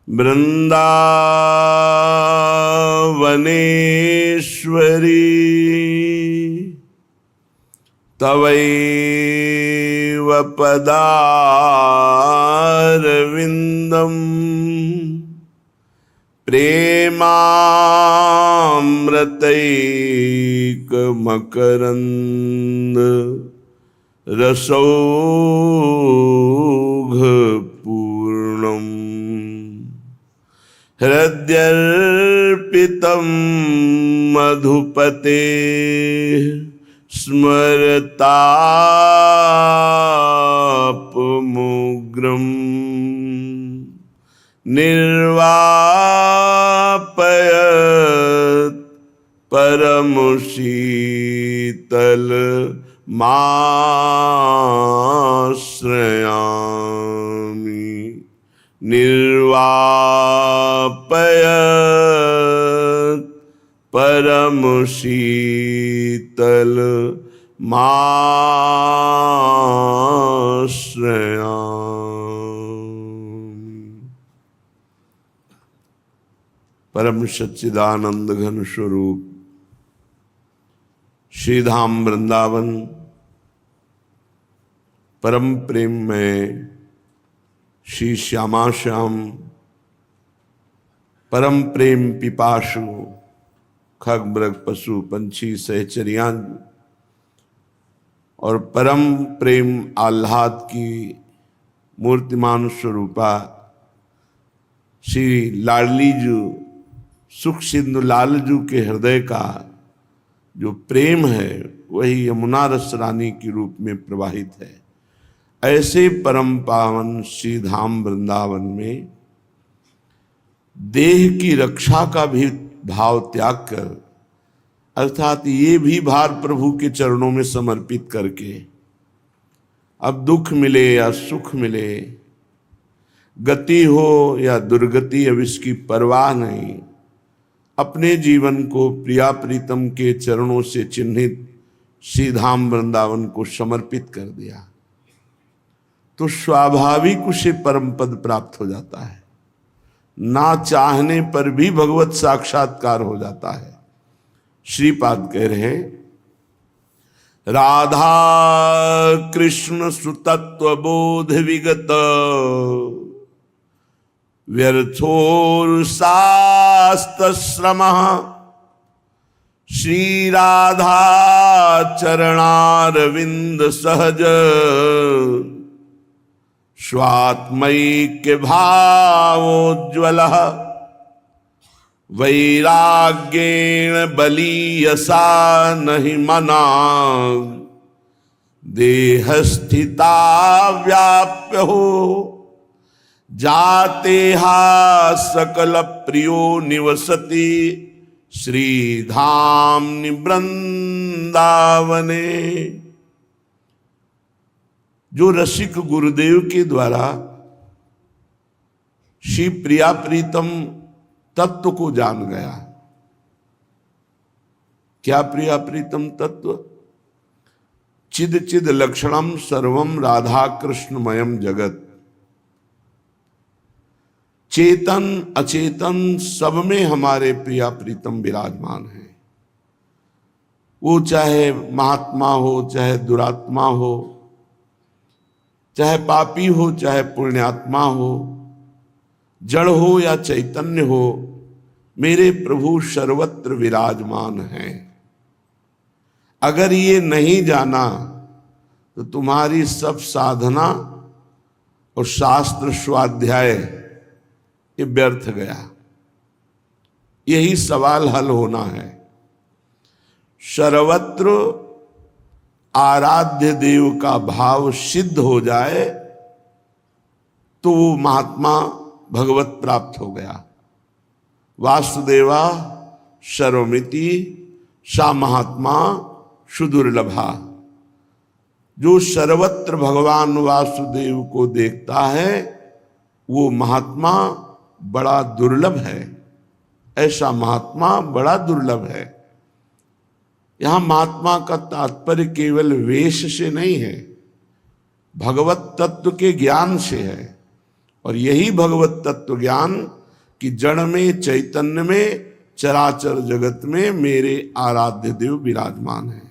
वृंदावनेश्वरी तवैव पदारविंदम प्रेमामृतैकमकरंद रसौघपूर्णम् हृद्यर्पितं मधुपते स्मरतापमुग्रं निर्वापयत् परमशीतलमाश्रयामि निर्वापयत् परमशीतलमाश्रयामि। परम सच्चिदानंद घन स्वरूप श्री धाम वृंदावन परम प्रेम में श्री श्यामा श्याम परम प्रेम पिपासु खग मृग पशु पंछी सहचरियां और परम प्रेम आह्लाद की मूर्तिमान स्वरूपा श्री लाडली जू सुख सिंधु लाल जू के हृदय का जो प्रेम है वही यमुना रस रानी के रूप में प्रवाहित है। ऐसे परम पावन श्री धाम वृंदावन में देह की रक्षा का भी भाव त्याग कर अर्थात ये भी भार प्रभु के चरणों में समर्पित करके अब दुख मिले या सुख मिले, गति हो या दुर्गति, अब इसकी परवाह नहीं, अपने जीवन को प्रिया प्रीतम के चरणों से चिन्हित श्री धाम वृंदावन को समर्पित कर दिया तो स्वाभाविक उसे परम पद प्राप्त हो जाता है। ना चाहने पर भी भगवत साक्षात्कार हो जाता है। श्रीपाद कह रहे राधा कृष्ण सुतत्व बोध विगत व्यर्थोरुसास्तश्रमः श्री राधा चरणारविंद सहज स्वात्मैक्य भावोज्ज्वलः वैराग्येण बलीयसा नहि मना देहस्थिता व्याप्य हो जाते हा सकल प्रियो निवसति श्रीधाम वृंदावने। जो रसिक गुरुदेव के द्वारा श्री प्रिया प्रीतम तत्व को जान गया। क्या प्रिया प्रीतम तत्व? चिद चिद लक्षणम सर्वम राधा कृष्णमयम जगत। चेतन अचेतन सब में हमारे प्रिया प्रीतम विराजमान है। वो चाहे महात्मा हो, चाहे दुरात्मा हो, चाहे पापी हो, चाहे पुण्यात्मा हो, जड़ हो या चैतन्य हो, मेरे प्रभु सर्वत्र विराजमान हैं। अगर ये नहीं जाना तो तुम्हारी सब साधना और शास्त्र स्वाध्याय ये व्यर्थ गया। यही सवाल हल होना है। सर्वत्र आराध्य देव का भाव सिद्ध हो जाए तो वो महात्मा भगवत प्राप्त हो गया। वासुदेवा सर्वमिति सा महात्मा सुदुर्लभा। जो सर्वत्र भगवान वासुदेव को देखता है वो महात्मा बड़ा दुर्लभ है। ऐसा महात्मा बड़ा दुर्लभ है। यहां महात्मा का तात्पर्य केवल वेश से नहीं है, भगवत तत्व के ज्ञान से है। और यही भगवत तत्व ज्ञान कि जड़ में, चैतन्य में, चराचर जगत में मेरे आराध्य देव विराजमान है।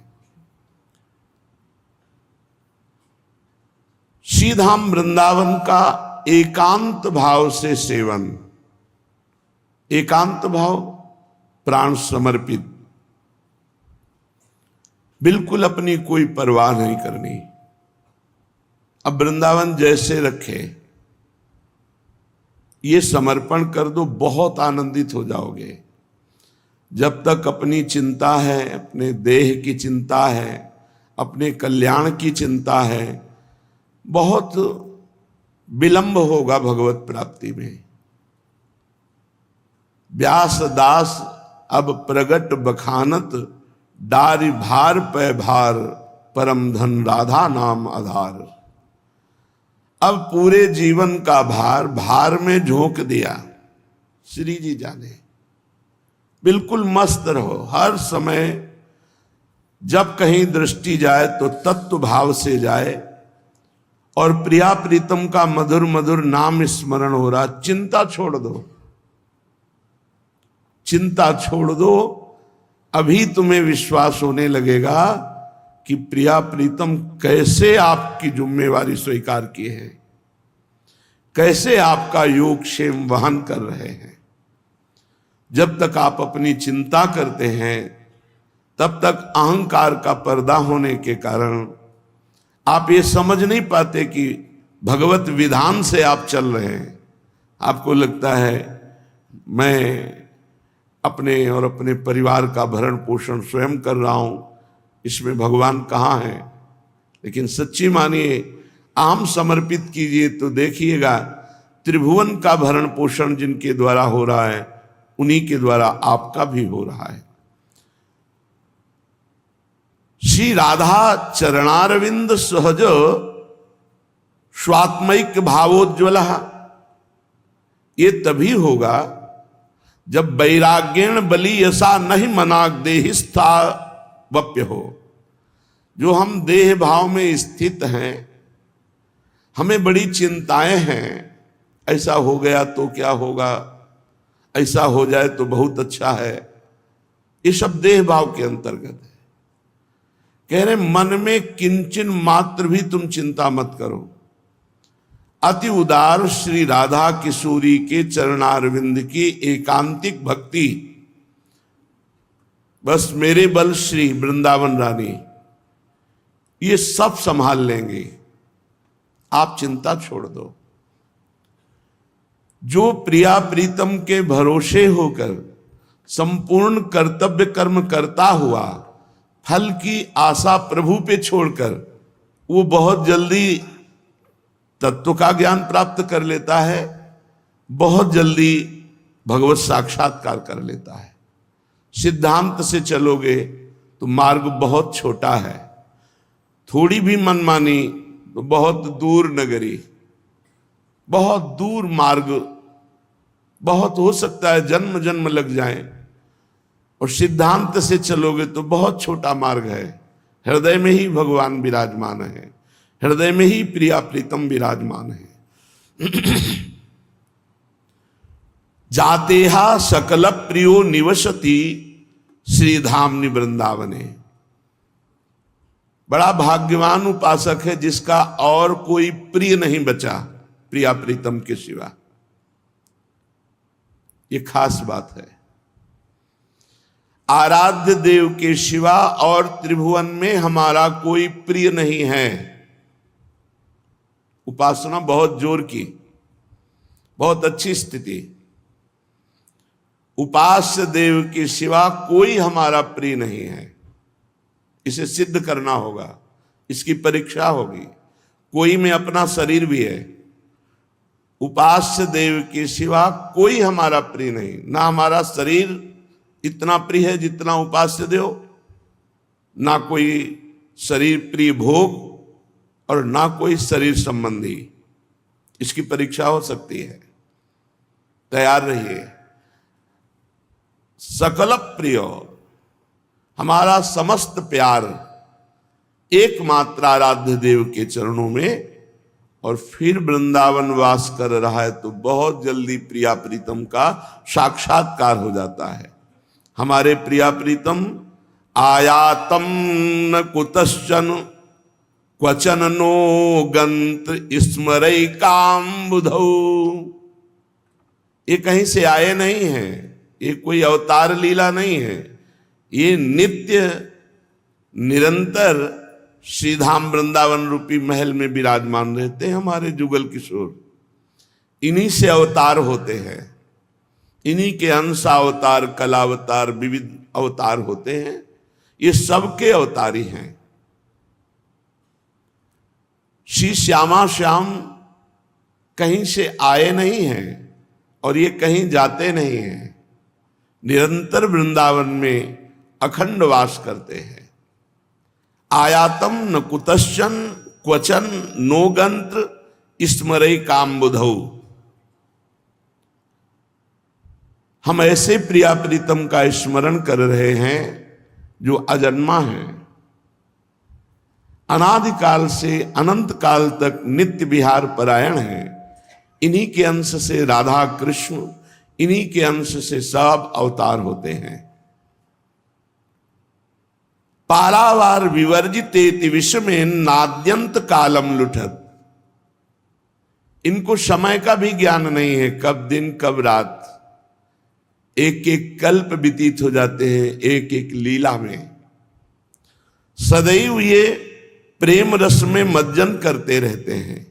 श्री धाम वृंदावन का एकांत भाव से सेवन, एकांत भाव, प्राण समर्पित, बिल्कुल अपनी कोई परवाह नहीं करनी। अब वृंदावन जैसे रखे ये समर्पण कर दो, बहुत आनंदित हो जाओगे। जब तक अपनी चिंता है, अपने देह की चिंता है, अपने कल्याण की चिंता है, बहुत विलंब होगा भगवत प्राप्ति में। व्यास दास अब प्रगट बखानत, डारि भार पे भार, परम धन राधा नाम आधार। अब पूरे जीवन का भार भार में झोंक दिया। श्री जी जाने, बिल्कुल मस्त रहो। हर समय जब कहीं दृष्टि जाए तो तत्व भाव से जाए, और प्रिया प्रीतम का मधुर मधुर नाम स्मरण हो रहा। चिंता छोड़ दो, चिंता छोड़ दो। अभी तुम्हें विश्वास होने लगेगा कि प्रिया प्रीतम कैसे आपकी जिम्मेवारी स्वीकार किए हैं, कैसे आपका योगक्षेम वहन कर रहे हैं। जब तक आप अपनी चिंता करते हैं तब तक अहंकार का पर्दा होने के कारण आप ये समझ नहीं पाते कि भगवत विधान से आप चल रहे हैं। आपको लगता है मैं अपने और अपने परिवार का भरण पोषण स्वयं कर रहा हूं, इसमें भगवान कहाँ है। लेकिन सच्ची मानिए, आम समर्पित कीजिए तो देखिएगा त्रिभुवन का भरण पोषण जिनके द्वारा हो रहा है, उन्हीं के द्वारा आपका भी हो रहा है। श्री राधा चरणारविंद सहज स्वात्मैक भावोज्वल, ये तभी होगा जब वैराग्यण बली यसा नहीं मनाग देहिस्था वप्य हो। जो हम देह भाव में स्थित हैं, हमें बड़ी चिंताएं हैं, ऐसा हो गया तो क्या होगा, ऐसा हो जाए तो बहुत अच्छा है। ये सब देह भाव के अंतर्गत है। कह रहे मन में किंचन मात्र भी तुम चिंता मत करो। अति उदार श्री राधा किशोरी के चरणारविंद की एकांतिक भक्ति, बस मेरे बल श्री वृंदावन रानी ये सब संभाल लेंगे। आप चिंता छोड़ दो। जो प्रिया प्रीतम के भरोसे होकर संपूर्ण कर्तव्य कर्म करता हुआ फल की आशा प्रभु पे छोड़कर वो बहुत जल्दी तत्व का ज्ञान प्राप्त कर लेता है, बहुत जल्दी भगवत साक्षात्कार कर लेता है। सिद्धांत से चलोगे तो मार्ग बहुत छोटा है, थोड़ी भी मनमानी तो बहुत दूर नगरी, बहुत दूर मार्ग, बहुत हो सकता है जन्म जन्म लग जाए। और सिद्धांत से चलोगे तो बहुत छोटा मार्ग है। हृदय में ही भगवान विराजमान है, हृदय में ही प्रिया प्रीतम विराजमान है। जातेहा सकल प्रियो निवसति श्रीधामनि वृंदावने। बड़ा भाग्यवान उपासक है जिसका और कोई प्रिय नहीं बचा प्रिया प्रीतम के सिवा। ये खास बात है। आराध्य देव के सिवा और त्रिभुवन में हमारा कोई प्रिय नहीं है। उपासना बहुत जोर की, बहुत अच्छी स्थिति। उपास्य देव के सिवा कोई हमारा प्रिय नहीं है। इसे सिद्ध करना होगा, इसकी परीक्षा होगी। कोई में अपना शरीर भी है। उपास्य देव के सिवा कोई हमारा प्रिय नहीं। ना हमारा शरीर इतना प्रिय है जितना उपास्य देव, ना कोई शरीर प्रिय भोग, और ना कोई शरीर संबंधी। इसकी परीक्षा हो सकती है, तैयार रहिए। सकल प्रिय, हमारा समस्त प्यार एकमात्र आराध्य देव के चरणों में और फिर वृंदावन वास कर रहा है तो बहुत जल्दी प्रिया प्रीतम का साक्षात्कार हो जाता है। हमारे प्रिया प्रीतम आयातम न कुतश्चन क्वचन नो गंत्र स्मरई काम बुधौ। ये कहीं से आए नहीं हैं, ये कोई अवतार लीला नहीं है, ये नित्य निरंतर श्रीधाम वृंदावन रूपी महल में विराजमान रहते हैं हमारे जुगल किशोर। इन्हीं से अवतार होते हैं, इन्हीं के अंशावतार, कलावतार, विविध अवतार होते हैं। ये सबके अवतारी हैं। श्री श्यामा श्याम कहीं से आए नहीं हैं और ये कहीं जाते नहीं हैं, निरंतर वृंदावन में अखंड वास करते हैं। आयातम न कुतश्चन क्वचन नो गंत्र स्मरई काम बुधौ। हम ऐसे प्रिया प्रीतम का स्मरण कर रहे हैं जो अजन्मा है, अनादिकाल से अनंत काल तक नित्य विहार परायण है। इन्हीं के अंश से राधा कृष्ण, इन्हीं के अंश से सब अवतार होते हैं। पारावार विवर्जितेति विषमें नाद्यंत कालम लुठत। इनको समय का भी ज्ञान नहीं है, कब दिन कब रात। एक एक कल्प व्यतीत हो जाते हैं एक एक लीला में। सदैव ये प्रेम रस में मज्जन करते रहते हैं।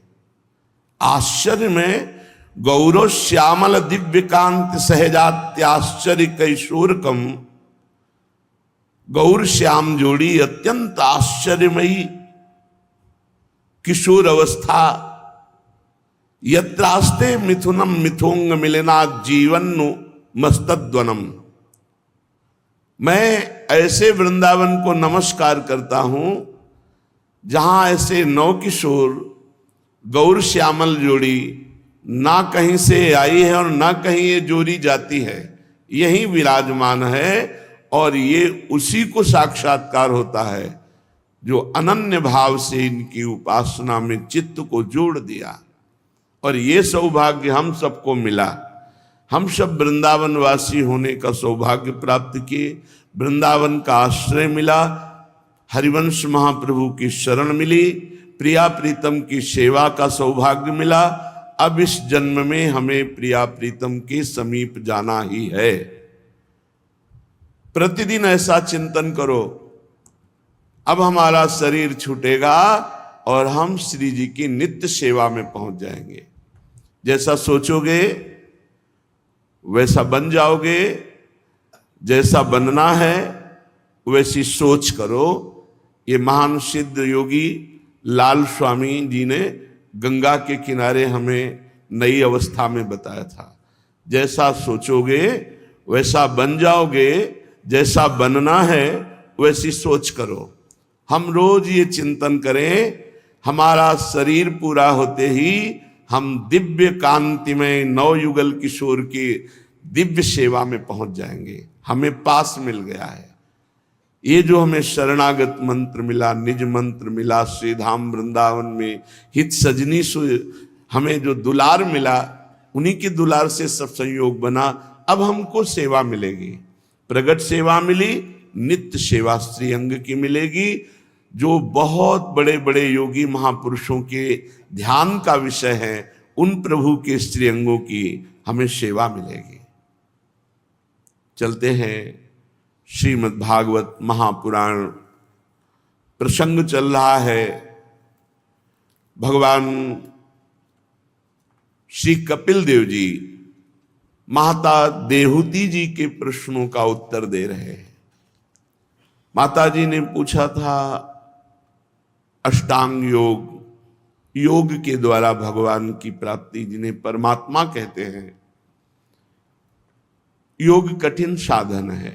आश्चर्य में गौरव श्यामल दिव्यकांत सहजात्याश्चर्य कैशोरकम। गौर श्याम जोड़ी अत्यंत आश्चर्यमयी किशोर अवस्था। यत्रास्ते मिथुनम मिथुंग मिलना जीवन्नु मस्तद्वनम। मैं ऐसे वृंदावन को नमस्कार करता हूं जहां ऐसे नौ किशोर गौर श्यामल जोड़ी ना कहीं से आई है और ना कहीं ये जोड़ी जाती है, यही विराजमान है। और ये उसी को साक्षात्कार होता है जो अनन्य भाव से इनकी उपासना में चित्त को जोड़ दिया। और ये सौभाग्य हम सबको मिला। हम सब वृंदावन वासी होने का सौभाग्य प्राप्त किए, वृंदावन का आश्रय मिला, हरिवंश महाप्रभु की शरण मिली, प्रिया प्रीतम की सेवा का सौभाग्य मिला। अब इस जन्म में हमें प्रिया प्रीतम के समीप जाना ही है। प्रतिदिन ऐसा चिंतन करो। अब हमारा शरीर छूटेगा और हम श्री जी की नित्य सेवा में पहुंच जाएंगे। जैसा सोचोगे वैसा बन जाओगे, जैसा बनना है वैसी सोच करो। ये महान सिद्ध योगी लाल स्वामी जी ने गंगा के किनारे हमें नई अवस्था में बताया था। जैसा सोचोगे वैसा बन जाओगे, जैसा बनना है वैसी सोच करो। हम रोज ये चिंतन करें, हमारा शरीर पूरा होते ही हम दिव्य कांति में नवयुगल किशोर की दिव्य सेवा में पहुंच जाएंगे। हमें पास मिल गया है। ये जो हमें शरणागत मंत्र मिला, निज मंत्र मिला, श्रीधाम वृंदावन में हित सजनी से हमें जो दुलार मिला, उन्हीं के दुलार से सब संयोग बना। अब हमको सेवा मिलेगी, प्रगट सेवा मिली, नित्य सेवा श्री अंग की मिलेगी, जो बहुत बड़े बड़े योगी महापुरुषों के ध्यान का विषय है। उन प्रभु के श्री अंगों की हमें सेवा मिलेगी। चलते हैं श्रीमद् भागवत महापुराण प्रसंग चल रहा है। भगवान श्री कपिल देव जी माता देहूती जी के प्रश्नों का उत्तर दे रहे हैं। माता जी ने पूछा था अष्टांग योग, योग के द्वारा भगवान की प्राप्ति जिन्हें परमात्मा कहते हैं। योग कठिन साधन है,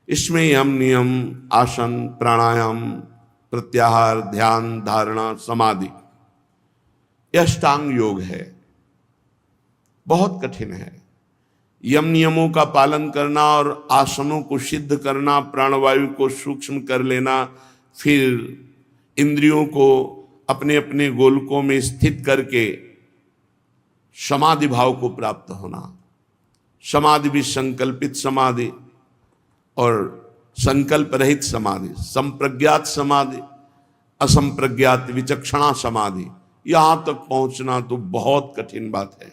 इसमें यम नियम, आसन, प्राणायाम, प्रत्याहार, ध्यान, धारणा, समाधि, यह अष्टांग योग है। बहुत कठिन है। यम नियमों का पालन करना और आसनों को सिद्ध करना, प्राणवायु को सूक्ष्म कर लेना, फिर इंद्रियों को अपने अपने गोलकों में स्थित करके समाधि भाव को प्राप्त होना। समाधि भी संकल्पित समाधि और संकल्प रहित समाधि, संप्रज्ञात समाधि, असंप्रज्ञात विचक्षणा समाधि, यहां तक पहुंचना तो बहुत कठिन बात है।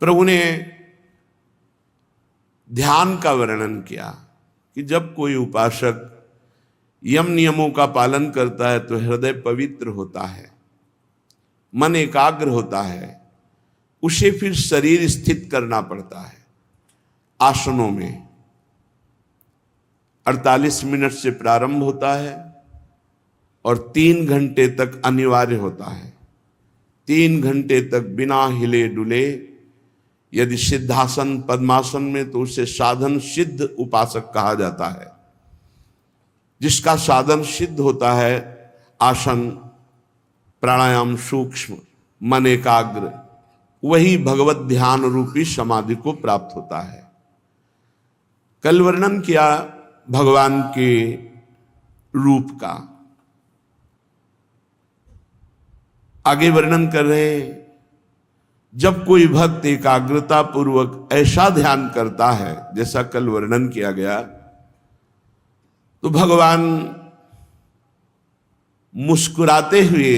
प्रभु ने ध्यान का वर्णन किया कि जब कोई उपासक यम नियमों का पालन करता है तो हृदय पवित्र होता है, मन एकाग्र होता है। उसे फिर शरीर स्थित करना पड़ता है आसनों में। 48 मिनट से प्रारंभ होता है और 3 घंटे तक अनिवार्य होता है। 3 घंटे तक बिना हिले डुले, यदि सिद्धासन पद्मासन में तो उसे साधन सिद्ध उपासक कहा जाता है। जिसका साधन सिद्ध होता है, आसन प्राणायाम सूक्ष्म मन एकाग्र, वही भगवत ध्यान रूपी समाधि को प्राप्त होता है। कल वर्णन किया भगवान के रूप का, आगे वर्णन कर रहे हैं जब कोई भक्त एकाग्रता पूर्वक ऐसा ध्यान करता है जैसा कल वर्णन किया गया, तो भगवान मुस्कुराते हुए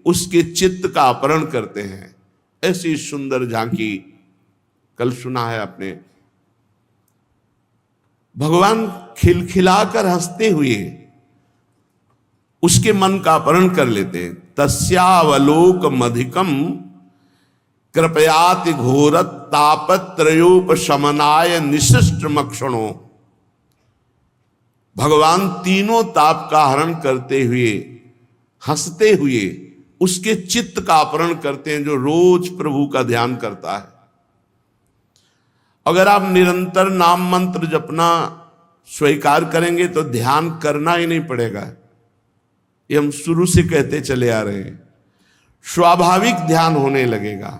उसके चित्त का अपहरण करते हैं। ऐसी सुंदर झांकी कल सुना है आपने। भगवान खिलखिलाकर हंसते हुए उसके मन का अपहरण कर लेते हैं। तस्यावलोक मधिकम कृपयाति घोरत तापत्रयोपशमनाय निशिष्ट मक्षणों। भगवान तीनों ताप का हरण करते हुए हंसते हुए उसके चित्त का अपहरण करते हैं जो रोज प्रभु का ध्यान करता है। अगर आप निरंतर नाम मंत्र जपना स्वीकार करेंगे तो ध्यान करना ही नहीं पड़ेगा। ये हम शुरू से कहते चले आ रहे हैं, स्वाभाविक ध्यान होने लगेगा।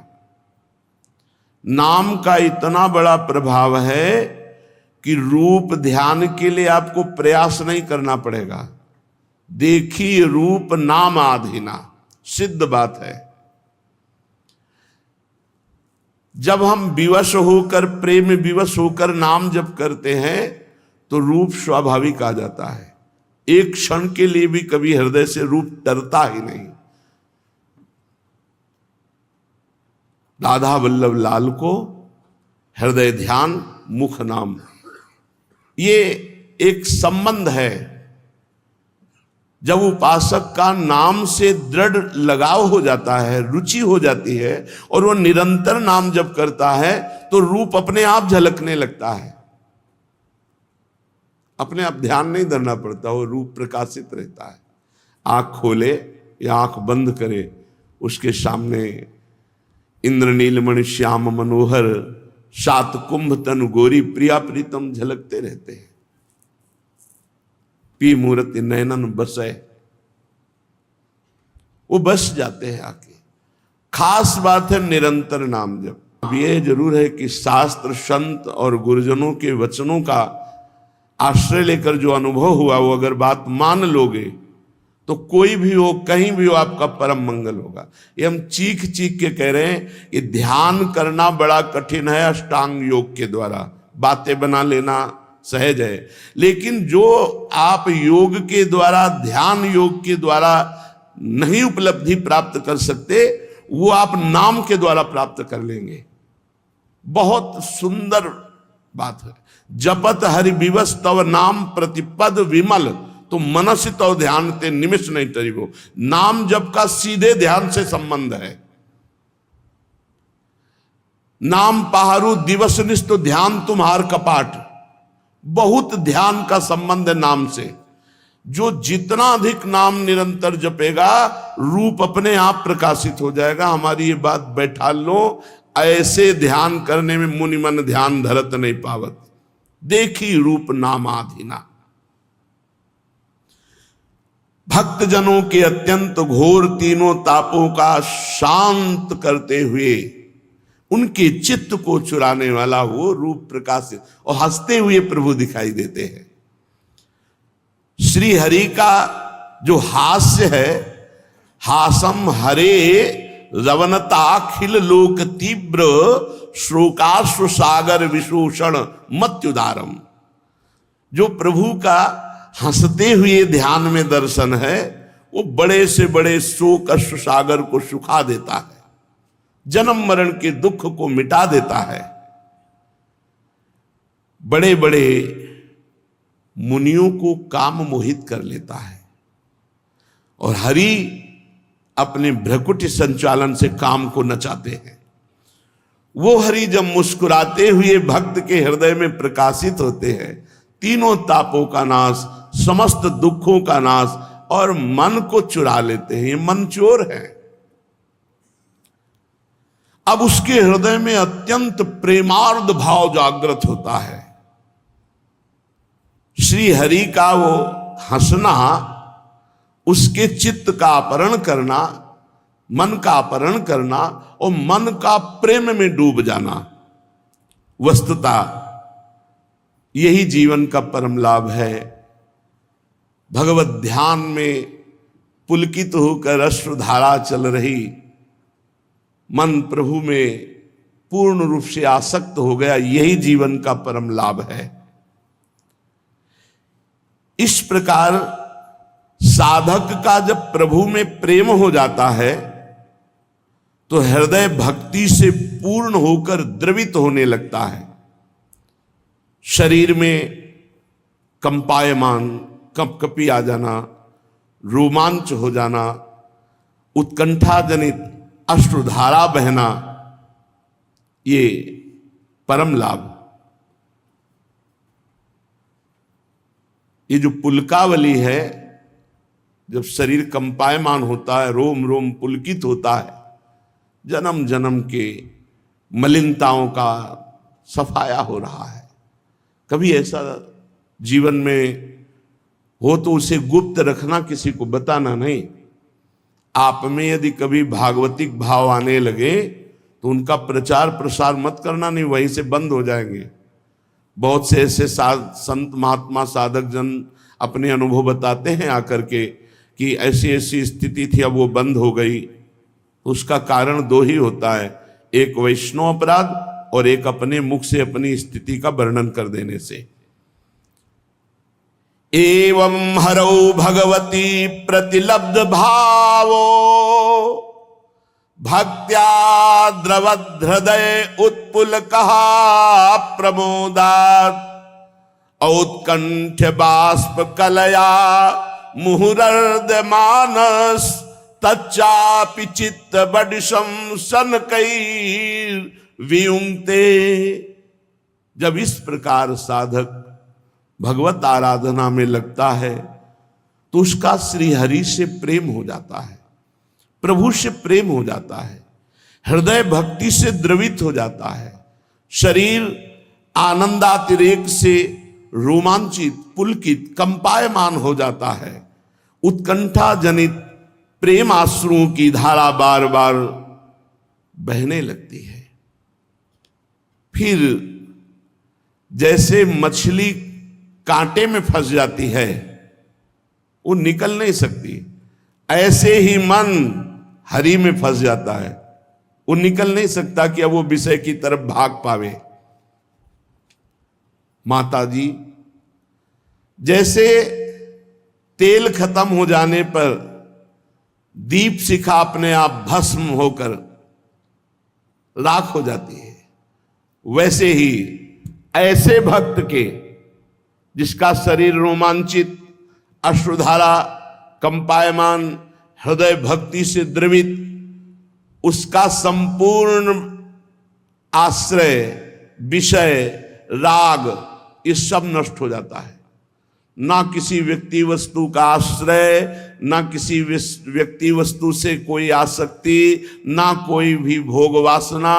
नाम का इतना बड़ा प्रभाव है कि रूप ध्यान के लिए आपको प्रयास नहीं करना पड़ेगा। देखिए रूप नाम आधीना, सिद्ध बात है। जब हम विवश होकर, प्रेम विवश होकर नाम जप करते हैं तो रूप स्वाभाविक आ जाता है। एक क्षण के लिए भी कभी हृदय से रूप डरता ही नहीं। राधा वल्लभ लाल को हृदय ध्यान, मुख नाम, ये एक संबंध है। जब उपासक का नाम से दृढ़ लगाव हो जाता है, रुचि हो जाती है और वो निरंतर नाम जप करता है तो रूप अपने आप झलकने लगता है। अपने आप ध्यान नहीं धरना पड़ता, वो रूप प्रकाशित रहता है। आंख खोले या आंख बंद करे, उसके सामने इंद्रनीलमणि श्याम मनोहर सात कुंभ तनु गोरी प्रिया प्रीतम झलकते रहते हैं। पी मूर्ति नयनन बसे, वो बस जाते हैं आके। खास बात है निरंतर नाम जप। अब ये जरूर है कि शास्त्र संत और गुरुजनों के वचनों का आश्रय लेकर जो अनुभव हुआ वो अगर बात मान लोगे तो कोई भी हो, कहीं भी हो, आपका परम मंगल होगा। ये हम चीख चीख के कह रहे हैं कि ध्यान करना बड़ा कठिन है अष्टांग योग के द्वारा। बातें बना लेना सहज है, लेकिन जो आप योग के द्वारा, ध्यान योग के द्वारा नहीं उपलब्धि प्राप्त कर सकते, वो आप नाम के द्वारा प्राप्त कर लेंगे। बहुत सुंदर बात है। जपत हरि विवश तव नाम प्रतिपद विमल, तो मनस तो ध्यान ते निमिष नहीं तरीबो। नाम जप का सीधे ध्यान से संबंध है। नाम पहारू दिवस निष्ठ ध्यान तुम्हार कपाट, बहुत ध्यान का संबंध है नाम से। जो जितना अधिक नाम निरंतर जपेगा रूप अपने आप प्रकाशित हो जाएगा। हमारी ये बात बैठा लो, ऐसे ध्यान करने में मुनि मन ध्यान धरत नहीं पावत। देखी रूप नामाधीना। भक्त जनों के अत्यंत घोर तीनों तापों का शांत करते हुए उनके चित्त को चुराने वाला वो रूप प्रकाशित और हंसते हुए प्रभु दिखाई देते हैं। श्री हरि का जो हास्य है, हासम हरे रवनताखिल लोक तीव्र श्लोकाश्रु सागर विशोषण मत्युदारम। जो प्रभु का हंसते हुए ध्यान में दर्शन है, वो बड़े से बड़े शोक अश्रु सागर को सुखा देता है, जन्म मरण के दुख को मिटा देता है। बड़े बड़े मुनियों को काम मोहित कर लेता है, और हरि अपने भ्रकुटी संचालन से काम को नचाते हैं। वो हरि जब मुस्कुराते हुए भक्त के हृदय में प्रकाशित होते हैं, तीनों तापों का नाश, समस्त दुखों का नाश, और मन को चुरा लेते हैं। ये मन चोर है। अब उसके हृदय में अत्यंत प्रेमार्द भाव जागृत होता है। श्री हरि का वो हंसना, उसके चित्त का अपहरण करना, मन का अपहरण करना और मन का प्रेम में डूब जाना, वस्तुतः यही जीवन का परम लाभ है। भगवत ध्यान में पुलकित होकर अश्रुधारा चल रही, मन प्रभु में पूर्ण रूप से आसक्त हो गया, यही जीवन का परम लाभ है। इस प्रकार साधक का जब प्रभु में प्रेम हो जाता है तो हृदय भक्ति से पूर्ण होकर द्रवित होने लगता है। शरीर में कंपायमान, कपकपी आ जाना, रोमांच हो जाना, उत्कंठा जनित अश्रुधारा बहना, ये परम लाभ। ये जो पुलकावली है, जब शरीर कंपायमान होता है, रोम रोम पुलकित होता है, जन्म जन्म के मलिनताओं का सफाया हो रहा है। कभी ऐसा जीवन में हो तो उसे गुप्त रखना, किसी को बताना नहीं। आप में यदि कभी भागवतिक भाव आने लगे तो उनका प्रचार प्रसार मत करना, नहीं वहीं से बंद हो जाएंगे। बहुत से ऐसे संत महात्मा साधक जन अपने अनुभव बताते हैं आकर के कि ऐसी ऐसी स्थिति थी, अब वो बंद हो गई। उसका कारण दो ही होता है, एक वैष्णव अपराध और एक अपने मुख से अपनी स्थिति का वर्णन कर देने से। एवं हरौ भगवती प्रतिलब्ध भावो भक्त्या द्रवद हृदय उत्पुल कहा प्रमोदात औत्कंठ बाष्प कलया मुहुरर्द मानस तच्चापि चित्त बडिशम सन कई वियुंक्ते। जब इस प्रकार साधक भगवत आराधना में लगता है तो उसका श्री हरि से प्रेम हो जाता है, प्रभु से प्रेम हो जाता है, हृदय भक्ति से द्रवित हो जाता है, शरीर आनंदातिरेक से रोमांचित, पुलकित, कंपायमान हो जाता है। उत्कंठा जनित प्रेम आश्रुओं की धारा बार बार बहने लगती है। फिर जैसे मछली कांटे में फंस जाती है, वो निकल नहीं सकती, ऐसे ही मन हरि में फंस जाता है, वो निकल नहीं सकता कि अब वो विषय की तरफ भाग पावे। माता जी, जैसे तेल खत्म हो जाने पर दीप शिखा अपने आप भस्म होकर राख हो जाती है, वैसे ही ऐसे भक्त के जिसका शरीर रोमांचित, अश्रुधारा, कंपायमान, हृदय भक्ति से द्रवित, उसका संपूर्ण आश्रय, विषय, राग, ये सब नष्ट हो जाता है। ना किसी व्यक्ति वस्तु का आश्रय, ना किसी व्यक्ति वस्तु से कोई आसक्ति, ना कोई भी भोग वासना,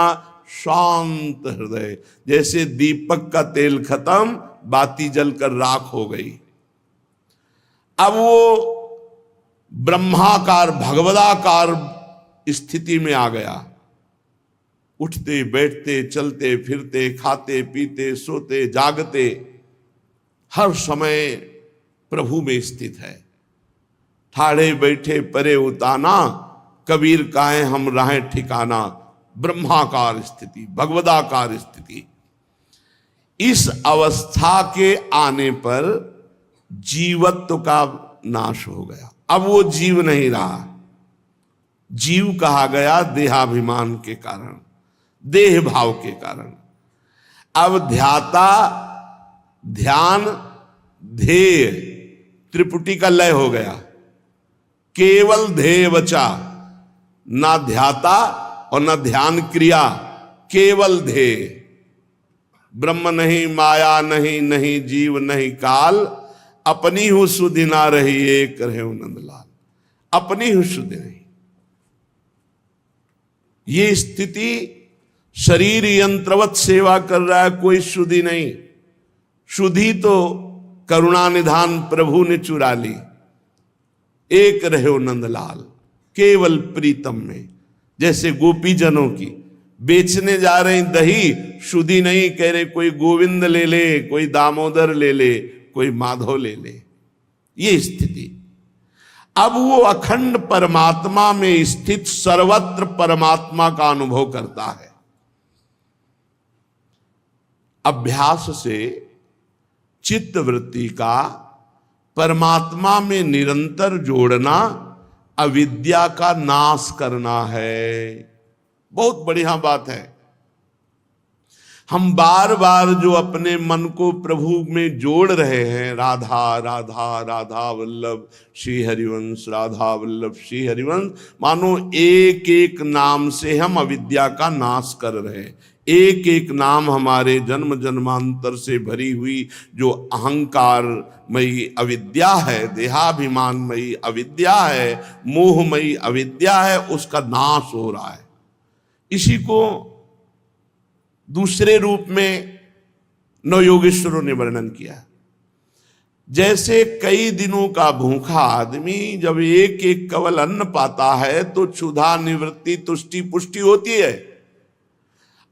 शांत हृदय। जैसे दीपक का तेल खत्म, बाती जलकर राख हो गई। अब वो ब्रह्माकार, भगवदाकार स्थिति में आ गया। उठते बैठते, चलते फिरते, खाते पीते, सोते जागते, हर समय प्रभु में स्थित है। ठाड़े बैठे परे उताना, कबीर काहे हम राहें ठिकाना। ब्रह्माकार स्थिति, भगवदाकार स्थिति। इस अवस्था के आने पर जीवत्व का नाश हो गया। अब वो जीव नहीं रहा, जीव कहा गया देहाभिमान के कारण, देह भाव के कारण। अब ध्याता, ध्यान, ध्येय, त्रिपुटी का लय हो गया। केवल ध्येय बचा, ना ध्याता और ना ध्यान क्रिया, केवल ध्येय। ब्रह्म नहीं, माया नहीं, नहीं जीव नहीं काल, अपनी हूं सुधि ना रही एक रहे नंदलाल। अपनी हूं सुधि नहीं। ये स्थिति शरीर यंत्रवत सेवा कर रहा है, कोई शुद्धि नहीं। शुद्धि तो करुणा निधान प्रभु ने चुरा ली। एक रहे नंदलाल, केवल प्रीतम में। जैसे गोपी जनों की बेचने जा रहे दही, शुद्धि नहीं, कह रहे कोई गोविंद ले ले, कोई दामोदर ले ले, कोई माधव ले ले। ये स्थिति। अब वो अखंड परमात्मा में स्थित सर्वत्र परमात्मा का अनुभव करता है। अभ्यास से चित्त वृत्ति का परमात्मा में निरंतर जोड़ना अविद्या का नाश करना है। बहुत बढ़िया बात है। हम बार बार जो अपने मन को प्रभु में जोड़ रहे हैं, राधा राधा राधा वल्लभ श्री हरिवंश, राधा वल्लभ श्री हरिवंश, मानो एक एक नाम से हम अविद्या का नाश कर रहे हैं। एक एक नाम हमारे जन्म जन्मांतर से भरी हुई जो अहंकारमयी अविद्या है, देहाभिमानमयी अविद्या है, मोहमयी अविद्या है, उसका नाश हो रहा है। इसी को दूसरे रूप में नवयोगेश्वरों ने वर्णन किया। जैसे कई दिनों का भूखा आदमी जब एक एक कवल अन्न पाता है तो क्षुधा निवृत्ति तुष्टि पुष्टि होती है।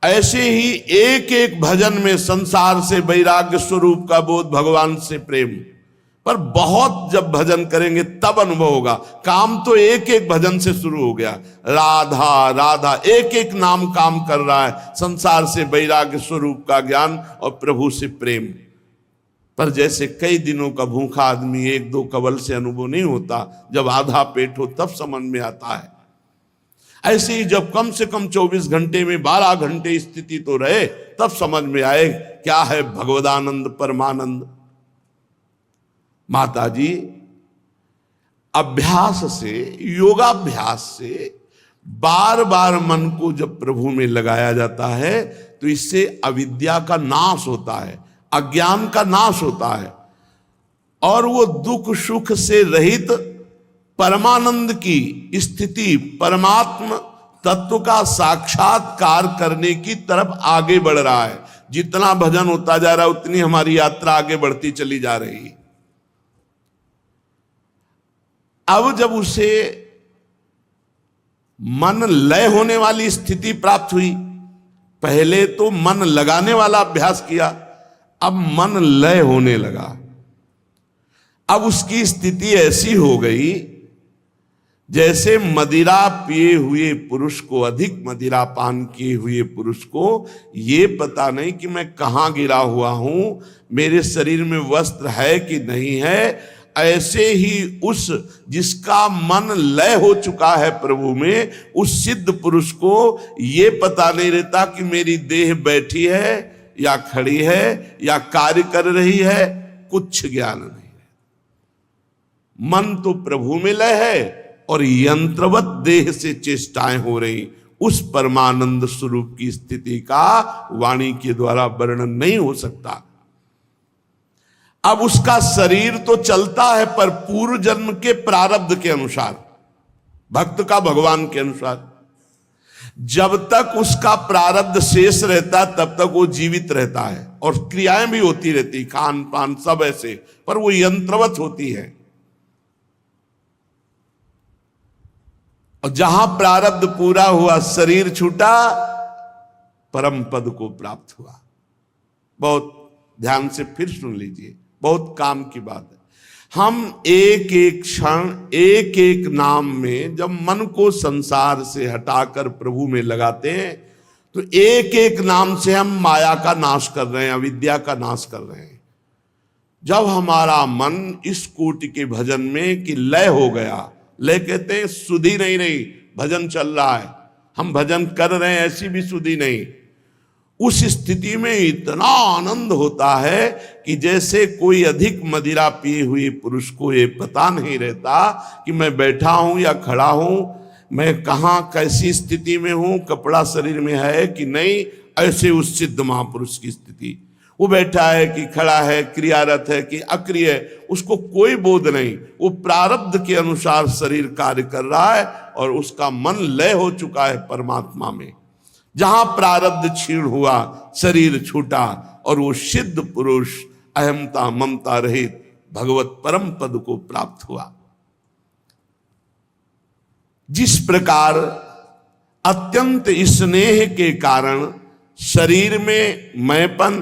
ऐसे ही एक एक भजन में संसार से वैराग्य स्वरूप का बोध, भगवान से प्रेम। पर बहुत जब भजन करेंगे तब अनुभव होगा। काम तो एक एक भजन से शुरू हो गया, राधा राधा, एक एक नाम काम कर रहा है, संसार से वैराग्य स्वरूप का ज्ञान और प्रभु से प्रेम। पर जैसे कई दिनों का भूखा आदमी एक दो कवल से अनुभव नहीं होता, जब आधा पेट हो तब समझ में आता है। ऐसे ही जब कम से कम 24 घंटे में 12 घंटे स्थिति तो रहे तब समझ में आए क्या है भगवदानंद, परमानंद। माता जी, अभ्यास से, योगाभ्यास से बार बार मन को जब प्रभु में लगाया जाता है तो इससे अविद्या का नाश होता है, अज्ञान का नाश होता है और वो दुख सुख से रहित परमानंद की स्थिति, परमात्म तत्व का साक्षात्कार करने की तरफ आगे बढ़ रहा है। जितना भजन होता जा रहा है उतनी हमारी यात्रा आगे बढ़ती चली जा रही है। अब जब उसे मन लय होने वाली स्थिति प्राप्त हुई, पहले तो मन लगाने वाला अभ्यास किया, अब मन लय होने लगा। अब उसकी स्थिति ऐसी हो गई जैसे मदिरा पिए हुए पुरुष को, अधिक मदिरा पान किए हुए पुरुष को ये पता नहीं कि मैं कहां गिरा हुआ हूं, मेरे शरीर में वस्त्र है कि नहीं है। ऐसे ही उस जिसका मन लय हो चुका है प्रभु में, उस सिद्ध पुरुष को ये पता नहीं रहता कि मेरी देह बैठी है या खड़ी है या कार्य कर रही है, कुछ ज्ञान नहीं है। मन तो प्रभु में लय है और यंत्रवत देह से चेष्टाएं हो रही। उस परमानंद स्वरूप की स्थिति का वाणी के द्वारा वर्णन नहीं हो सकता। अब उसका शरीर तो चलता है पर पूर्व जन्म के प्रारब्ध के अनुसार, भक्त का भगवान के अनुसार। जब तक उसका प्रारब्ध शेष रहता तब तक वो जीवित रहता है और क्रियाएं भी होती रहती, खान पान सब ऐसे, पर वो यंत्रवत होती है। और जहां प्रारब्ध पूरा हुआ, शरीर छूटा, परम पद को प्राप्त हुआ। बहुत ध्यान से फिर सुन लीजिए, बहुत काम की बात है। हम एक एक क्षण, एक एक नाम में जब मन को संसार से हटाकर प्रभु में लगाते हैं, तो एक एक नाम से हम माया का नाश कर रहे हैं, अविद्या का नाश कर रहे हैं। जब हमारा मन इस कोटि के भजन में कि लय हो गया, लय कहते हैं सुधि नहीं, भजन चल रहा है, हम भजन कर रहे हैं, ऐसी भी सुधि नहीं। उस स्थिति में इतना आनंद होता है कि जैसे कोई अधिक मदिरा पिए हुए पुरुष को ये पता नहीं रहता कि मैं बैठा हूं या खड़ा हूं, मैं कहां कैसी स्थिति में हूं, कपड़ा शरीर में है कि नहीं। ऐसे उस सिद्ध महापुरुष की स्थिति, वो बैठा है कि खड़ा है, क्रियारत है कि अक्रिय है, उसको कोई बोध नहीं। वो प्रारब्ध के अनुसार शरीर कार्य कर रहा है और उसका मन लय हो चुका है परमात्मा में। जहां प्रारब्ध क्षीण हुआ, शरीर छूटा और वो सिद्ध पुरुष अहमता ममता रहित भगवत परम पद को प्राप्त हुआ। जिस प्रकार अत्यंत स्नेह के कारण शरीर में मैंपन,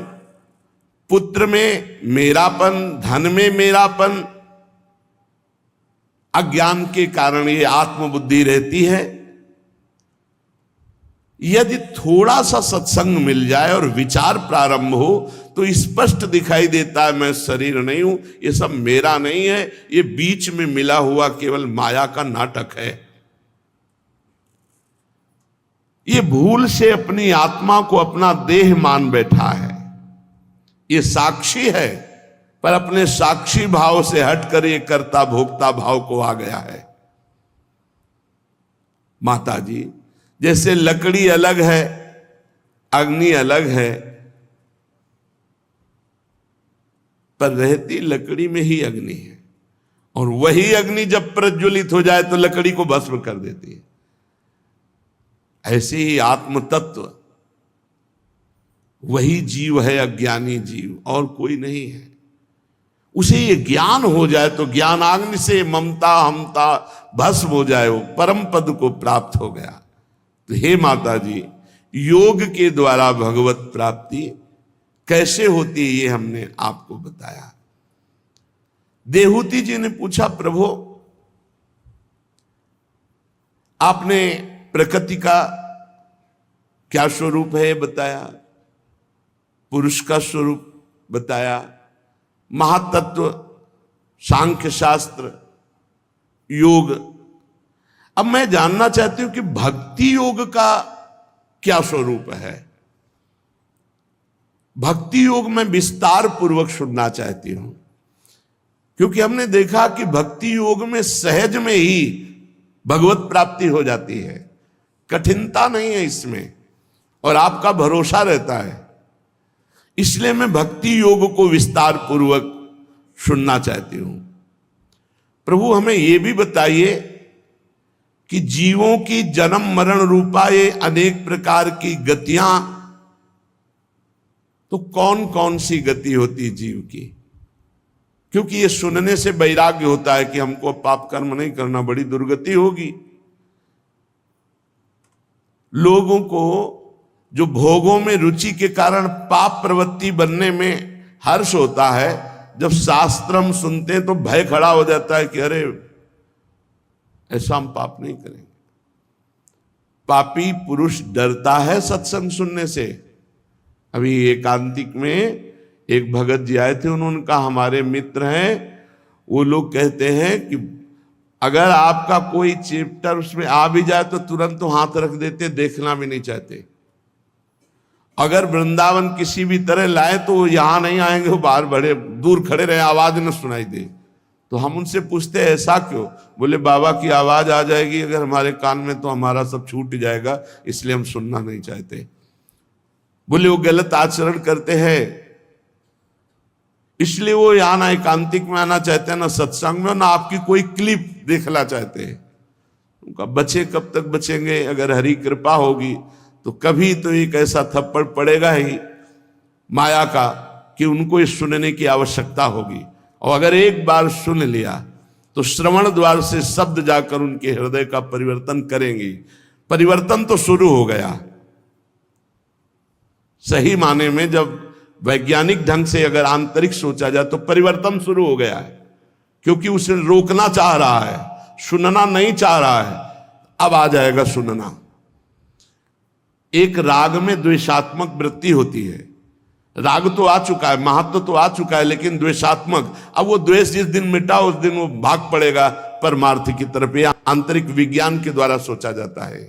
पुत्र में मेरापन, धन में मेरापन, अज्ञान के कारण ये आत्मबुद्धि रहती है, यदि थोड़ा सा सत्संग मिल जाए और विचार प्रारंभ हो तो स्पष्ट दिखाई देता है मैं शरीर नहीं हूं, ये सब मेरा नहीं है, ये बीच में मिला हुआ केवल माया का नाटक है। ये भूल से अपनी आत्मा को अपना देह मान बैठा है। ये साक्षी है पर अपने साक्षी भाव से हटकर ये कर्ता भोक्ता भाव को आ गया है। माता जी, जैसे लकड़ी अलग है, अग्नि अलग है, पर रहती लकड़ी में ही अग्नि है, और वही अग्नि जब प्रज्वलित हो जाए तो लकड़ी को भस्म कर देती है। ऐसे ही आत्म तत्व वही जीव है, अज्ञानी जीव, और कोई नहीं है। उसे ये ज्ञान हो जाए तो ज्ञानाग्नि से ममता हमता भस्म हो जाए, वो परम पद को प्राप्त हो गया। तो हे माता जी, योग के द्वारा भगवत प्राप्ति कैसे होती है ये हमने आपको बताया। देहूति जी ने पूछा, प्रभु आपने प्रकृति का क्या स्वरूप है बताया, पुरुष का स्वरूप बताया, महातत्व, सांख्य शास्त्र, योग। अब मैं जानना चाहती हूं कि भक्ति योग का क्या स्वरूप है। भक्ति योग में विस्तार पूर्वक सुनना चाहती हूं, क्योंकि हमने देखा कि भक्ति योग में सहज में ही भगवत प्राप्ति हो जाती है, कठिनता नहीं है इसमें, और आपका भरोसा रहता है। इसलिए मैं भक्ति योग को विस्तार पूर्वक सुनना चाहती हूं। प्रभु हमें यह भी बताइए कि जीवों की जन्म मरण रूपा ये अनेक प्रकार की गतियां, तो कौन कौन सी गति होती है जीव की। क्योंकि ये सुनने से वैराग्य होता है कि हमको पाप कर्म नहीं करना, बड़ी दुर्गति होगी। लोगों को जो भोगों में रुचि के कारण पाप प्रवृत्ति बनने में हर्ष होता है, जब शास्त्र हम सुनते हैं तो भय खड़ा हो जाता है कि अरे ऐसा हम पाप नहीं करेंगे। पापी पुरुष डरता है सत्संग सुनने से। अभी एकांतिक में एक भगत जी आए थे, उन्होंने कहा हमारे मित्र हैं, वो लोग कहते हैं कि अगर आपका कोई चैप्टर उसमें आ भी जाए तो तुरंत तो हाथ रख देते, देखना भी नहीं चाहते। अगर वृंदावन किसी भी तरह लाए तो वो यहां नहीं आएंगे, वो बाहर बड़े दूर खड़े रहे, आवाज न सुनाई दे। तो हम उनसे पूछते हैं ऐसा क्यों? बोले बाबा की आवाज आ जाएगी अगर हमारे कान में तो हमारा सब छूट जाएगा, इसलिए हम सुनना नहीं चाहते। बोले वो गलत आचरण करते हैं, इसलिए वो यहाँ ना एकांतिक में आना चाहते हैं, ना सत्संग में, ना आपकी कोई क्लिप देखना चाहते हैं। उनका बचे कब तक बचेंगे? अगर हरि कृपा होगी तो कभी तो एक ऐसा थप्पड़ पड़ेगा ही माया का कि उनको इस सुनने की आवश्यकता होगी। और अगर एक बार सुन लिया तो श्रवण द्वार से शब्द जाकर उनके हृदय का परिवर्तन करेंगे। परिवर्तन तो शुरू हो गया। सही माने में जब वैज्ञानिक ढंग से अगर आंतरिक सोचा जाए तो परिवर्तन शुरू हो गया है। क्योंकि उसे रोकना चाह रहा है, सुनना नहीं चाह रहा है। अब आ जाएगा सुनना। एक राग में द्वेषात्मक वृत्ति होती है। राग तो आ चुका है, महत्व तो आ चुका है, लेकिन द्वेषात्मक, अब वो द्वेष जिस दिन मिटा उस दिन वो भाग पड़ेगा परमार्थ की तरफ। या आंतरिक विज्ञान के द्वारा सोचा जाता है।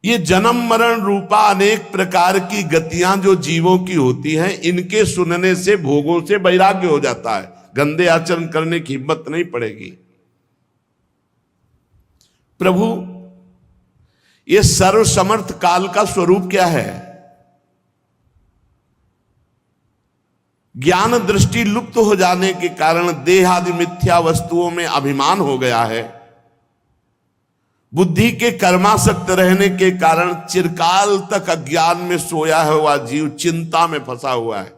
ये जन्म मरण रूपा अनेक प्रकार की गतियां जो जीवों की होती हैं, इनके सुनने से भोगों से वैराग्य हो जाता है। गंदे आचरण करने की हिम्मत नहीं पड़ेगी। प्रभु, ये सर्वसमर्थ काल का स्वरूप क्या है? ज्ञान दृष्टि लुप्त हो जाने के कारण देह आदि मिथ्या वस्तुओं में अभिमान हो गया है। बुद्धि के कर्मासक्त रहने के कारण चिरकाल तक अज्ञान में सोया हुआ जीव चिंता में फंसा हुआ है।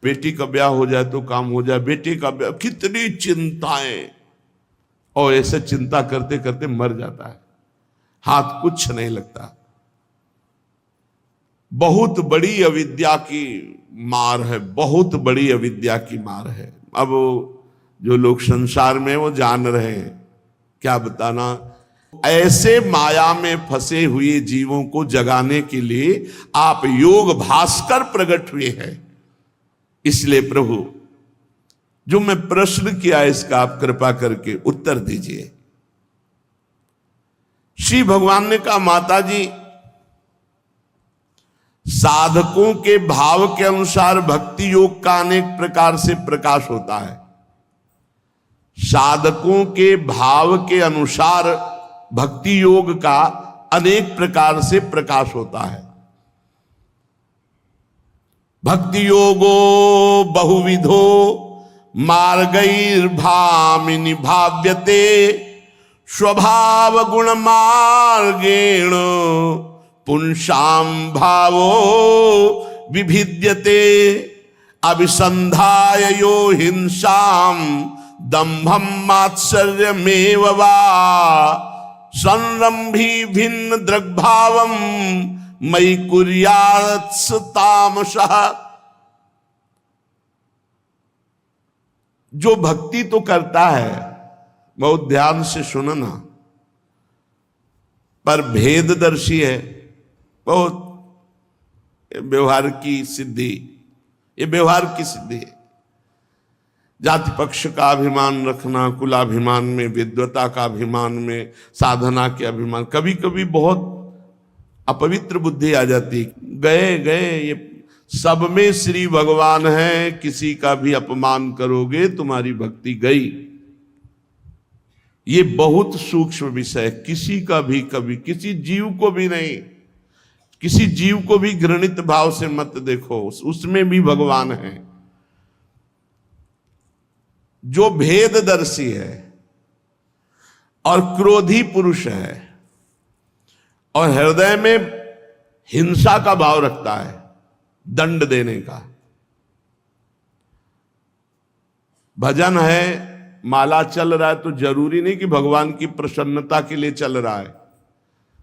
बेटी का ब्याह हो जाए तो काम हो जाए, बेटी का ब्याह, कितनी चिंताएं, और ऐसे चिंता करते करते मर जाता है, हाथ कुछ नहीं लगता। बहुत बड़ी अविद्या की मार है, बहुत बड़ी अविद्या की मार है। अब जो लोग संसार में वो जान रहे हैं, क्या बताना। ऐसे माया में फंसे हुए जीवों को जगाने के लिए आप योग भास्कर प्रकट हुए हैं। इसलिए प्रभु, जो मैं प्रश्न किया इसका आप कृपा करके उत्तर दीजिए। श्री भगवान ने कहा, माता जी, साधकों के भाव के अनुसार भक्ति योग का अनेक प्रकार से प्रकाश होता है। साधकों के भाव के अनुसार भक्ति योग का अनेक प्रकार से प्रकाश होता है। भक्ति योगो बहुविधो मार्गैर्भामिनि भाव्यते स्वभाव गुण मार्गेण पुंसाम भावो विभिद्यते अभिसंधाय यो हिंसाम दंभम मात्सर्यमेव वा संरंभी भिन्न दृग्भावम मयि कुर्यात् तामसः। जो भक्ति तो करता है, बहुत ध्यान से सुनना, पर भेददर्शी है, बहुत व्यवहार की सिद्धि, ये व्यवहार की सिद्धि है। जाति पक्ष का अभिमान रखना, कुलाभिमान में, विद्वता का अभिमान में, साधना के अभिमान, कभी कभी बहुत अपवित्र बुद्धि आ जाती। गए गए, ये सब में श्री भगवान है, किसी का भी अपमान करोगे तुम्हारी भक्ति गई। ये बहुत सूक्ष्म विषय, किसी का भी कभी, किसी जीव को भी नहीं, किसी जीव को भी घृणित भाव से मत देखो, उसमें भी भगवान है। जो भेददर्शी है और क्रोधी पुरुष है और हृदय में हिंसा का भाव रखता है, दंड देने का। भजन है, माला चल रहा है, तो जरूरी नहीं कि भगवान की प्रसन्नता के लिए चल रहा है।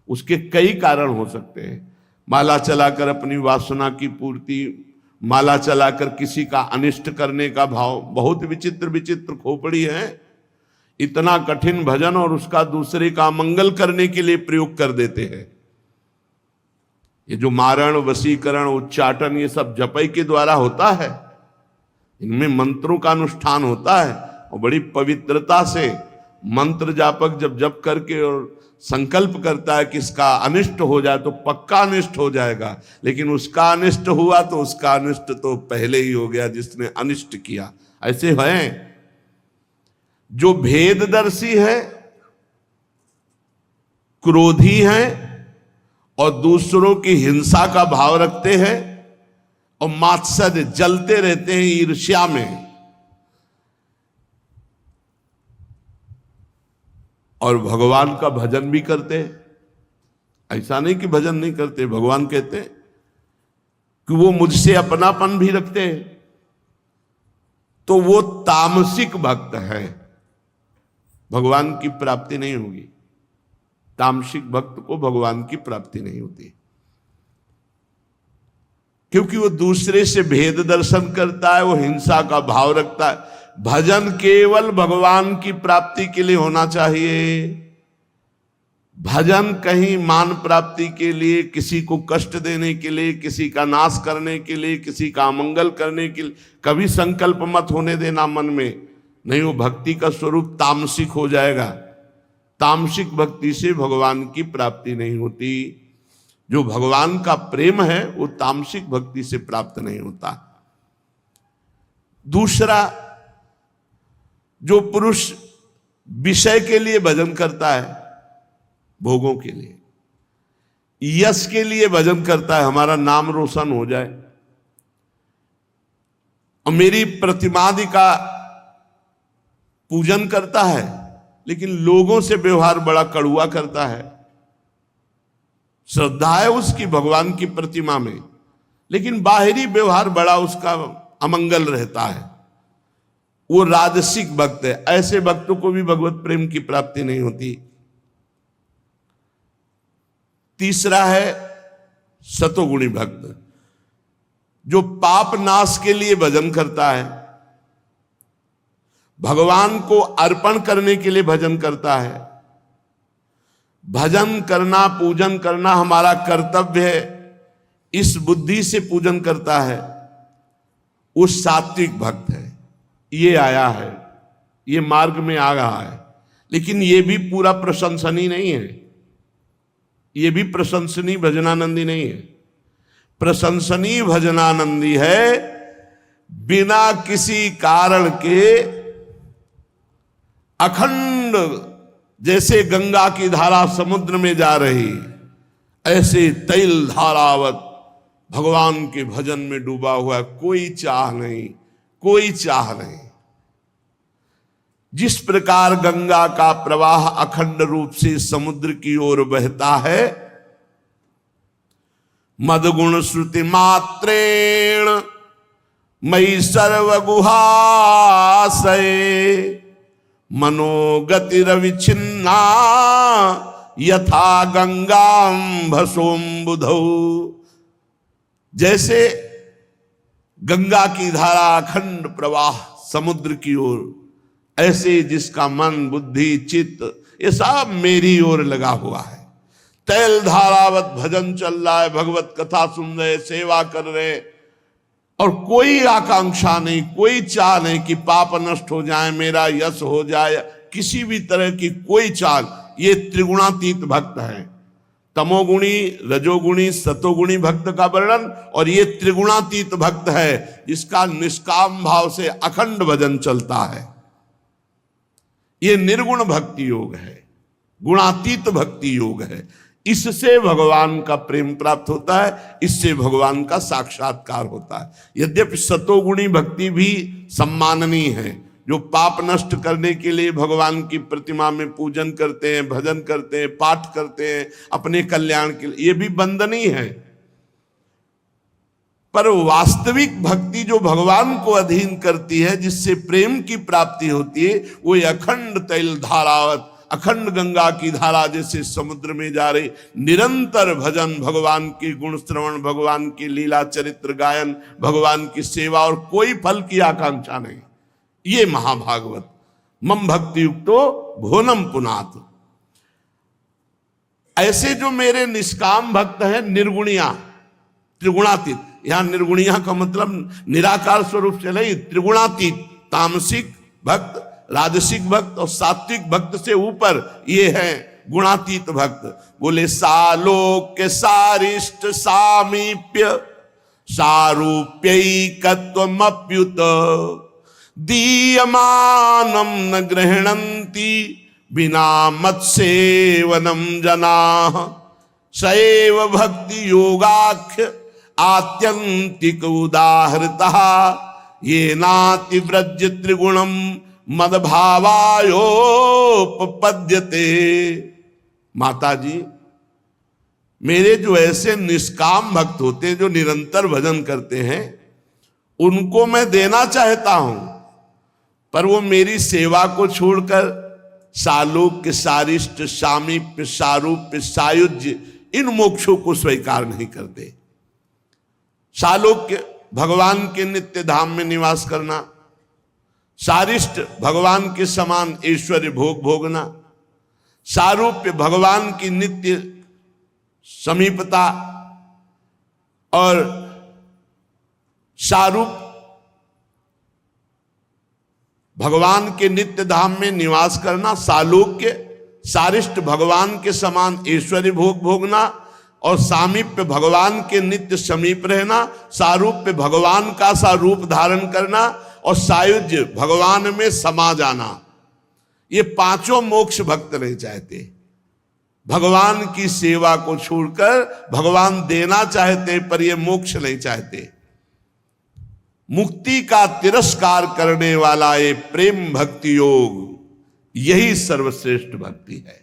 उसके कई कारण हो सकते हैं। माला चलाकर अपनी वासना की पूर्ति, माला चलाकर किसी का अनिष्ट करने का भाव, बहुत विचित्र विचित्र खोपड़ी है। इतना कठिन भजन और उसका दूसरे का मंगल करने के लिए प्रयोग कर देते हैं। ये जो मारण, वशीकरण, उच्चाटन, ये सब जपई के द्वारा होता है। इनमें मंत्रों का अनुष्ठान होता है और बड़ी पवित्रता से मंत्र जापक जब जप करके और संकल्प करता है कि इसका अनिष्ट हो जाए तो पक्का अनिष्ट हो जाएगा, लेकिन उसका अनिष्ट हुआ तो उसका अनिष्ट तो पहले ही हो गया जिसने अनिष्ट किया। ऐसे हैं जो भेददर्शी है, क्रोधी है और दूसरों की हिंसा का भाव रखते हैं और मात्सर्य, जलते रहते हैं ईर्ष्या में। और भगवान का भजन भी करते हैं। ऐसा नहीं कि भजन नहीं करते, भगवान कहते हैं कि वो मुझसे अपनापन भी रखते हैं, तो वो तामसिक भक्त है, भगवान की प्राप्ति नहीं होगी। तामसिक भक्त को भगवान की प्राप्ति नहीं होती। क्योंकि वो दूसरे से भेद दर्शन करता है, वो हिंसा का भाव रखता है। भजन केवल भगवान की प्राप्ति के लिए होना चाहिए। भजन कहीं मान प्राप्ति के लिए, किसी को कष्ट देने के लिए, किसी का नाश करने के लिए, किसी का अमंगल करने के लिए कभी संकल्प मत होने देना मन में। नहीं, वो भक्ति का स्वरूप तामसिक हो जाएगा। तामसिक भक्ति से भगवान की प्राप्ति नहीं होती। जो भगवान का प्रेम है वो तामसिक भक्ति से प्राप्त नहीं होता। दूसरा, जो पुरुष विषय के लिए भजन करता है, भोगों के लिए, यश के लिए भजन करता है, हमारा नाम रोशन हो जाए और मेरी प्रतिमादि का पूजन करता है, लेकिन लोगों से व्यवहार बड़ा कड़ुआ करता है। श्रद्धा है उसकी भगवान की प्रतिमा में, लेकिन बाहरी व्यवहार बड़ा उसका अमंगल रहता है, वो राजसिक भक्त है। ऐसे भक्तों को भी भगवत प्रेम की प्राप्ति नहीं होती। तीसरा है सतोगुणी भक्त, जो पाप नाश के लिए भजन करता है, भगवान को अर्पण करने के लिए भजन करता है। भजन करना, पूजन करना हमारा कर्तव्य है, इस बुद्धि से पूजन करता है, वो सात्विक भक्त है। ये आया है, ये मार्ग में आ रहा है, लेकिन ये भी पूरा प्रशंसनीय नहीं है, ये भी प्रशंसनीय भजनानंदी नहीं है। प्रशंसनीय भजनानंदी है बिना किसी कारण के अखंड, जैसे गंगा की धारा समुद्र में जा रही, ऐसे तैल धारावत भगवान के भजन में डूबा हुआ है। कोई चाह नहीं, कोई चाह नहीं। जिस प्रकार गंगा का प्रवाह अखंड रूप से समुद्र की ओर बहता है, मदगुण श्रुति मात्रेण मयि सर्वगुहाशये मनोगतिरविच्छिन्ना यथा गंगाम्भसोम्बुधौ। जैसे गंगा की धारा अखंड प्रवाह समुद्र की ओर, ऐसे जिसका मन, बुद्धि, चित्त ये सब मेरी ओर लगा हुआ है। तैल धारावत भजन चल रहा है, भगवत कथा सुन रहे, सेवा कर रहे, और कोई आकांक्षा नहीं, कोई चाह नहीं कि पाप नष्ट हो जाए, मेरा यश हो जाए, किसी भी तरह की कोई चाल। ये त्रिगुणातीत भक्त है। तमोगुणी, रजोगुणी, सतोगुणी भक्त का वर्णन, और ये त्रिगुणातीत भक्त है जिसका निष्काम भाव से अखंड भजन चलता है। ये निर्गुण भक्ति योग है, गुणातीत भक्ति योग है। इससे भगवान का प्रेम प्राप्त होता है, इससे भगवान का साक्षात्कार होता है। यद्यपि सतोगुणी भक्ति भी सम्माननीय है, जो पाप नष्ट करने के लिए भगवान की प्रतिमा में पूजन करते हैं, भजन करते हैं, पाठ करते हैं अपने कल्याण के लिए, ये भी वंदनीय है। पर वास्तविक भक्ति जो भगवान को अधीन करती है, जिससे प्रेम की प्राप्ति होती है, वो अखंड तैल धारावत, अखंड गंगा की धारा जैसे समुद्र में जा रही, निरंतर भजन, भगवान के गुण श्रवण, भगवान की लीला चरित्र गायन, भगवान की सेवा, और कोई फल की आकांक्षा नहीं। ये महाभागवत मम भक्ति युक्तो भोनम पुनात। ऐसे जो मेरे निष्काम भक्त हैं, निर्गुणिया, त्रिगुणातीत, यहां निर्गुणिया का मतलब निराकार स्वरूप से नहीं, त्रिगुणातीत, तामसिक भक्त, राजसिक भक्त और सात्विक भक्त से ऊपर ये है गुणातीत भक्त। बोले सालोक्य सारिष्ट सामीप्य सारूप्यैकत्वमप्युत दीयमानं न गृह्णन्ति बिना मत्सेवनं जनाः सैव भक्ति योगाख्य आत्यंतिक उदाहृतः ये नाति व्रज त्रिगुणम मदभावायोपपद्यते। माता जी, मेरे जो ऐसे निष्काम भक्त होते हैं, जो निरंतर भजन करते हैं, उनको मैं देना चाहता हूं, पर वो मेरी सेवा को छोड़कर सालोक्य सारिष्ट सामीप्य सारूप्य सायुज्य इन मोक्षों को स्वीकार नहीं करते। सालोक्य भगवान के नित्य धाम में निवास करना, सारिष्ट भगवान के समान ऐश्वर्य भोग भोगना, सारूप्य भगवान की नित्य समीपता और सारूप भगवान के नित्य धाम में निवास करना, सालोक्य सारिष्ट भगवान के समान ऐश्वर्य भोग भोगना और सामीप्य भगवान के नित्य समीप रहना, सारूप्य भगवान का सा रूप धारण करना और सायुज्य भगवान में समा जाना। ये पांचों मोक्ष भक्त नहीं चाहते। भगवान की सेवा को छोड़कर भगवान देना चाहते पर ये मोक्ष नहीं चाहते। मुक्ति का तिरस्कार करने वाला ये प्रेम भक्ति योग, यही सर्वश्रेष्ठ भक्ति है।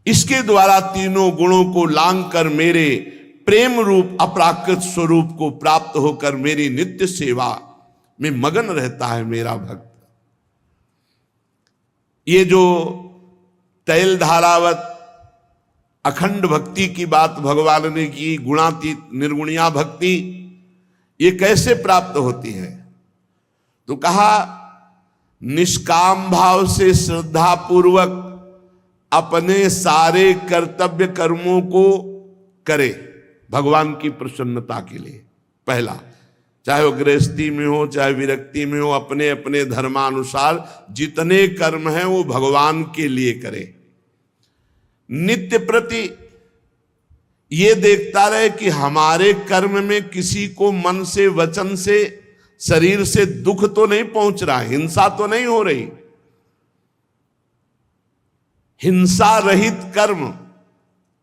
इसके द्वारा तीनों गुणों को लांग कर मेरे प्रेम रूप अपराकृत स्वरूप को प्राप्त होकर मेरी नित्य सेवा में मगन रहता है मेरा भक्त। ये जो तैल धारावत अखंड भक्ति की बात भगवान ने की, गुणातीत निर्गुणिया भक्ति, ये कैसे प्राप्त होती है? तो कहा निष्काम भाव से श्रद्धा पूर्वक अपने सारे कर्तव्य कर्मों को करे भगवान की प्रसन्नता के लिए। पहला, चाहे वो गृहस्थी में हो चाहे विरक्ति में हो, अपने अपने धर्मानुसार जितने कर्म हैं वो भगवान के लिए करे। नित्य प्रति ये देखता रहे कि हमारे कर्म में किसी को मन से वचन से शरीर से दुख तो नहीं पहुंच रहा, हिंसा तो नहीं हो रही। हिंसा रहित कर्म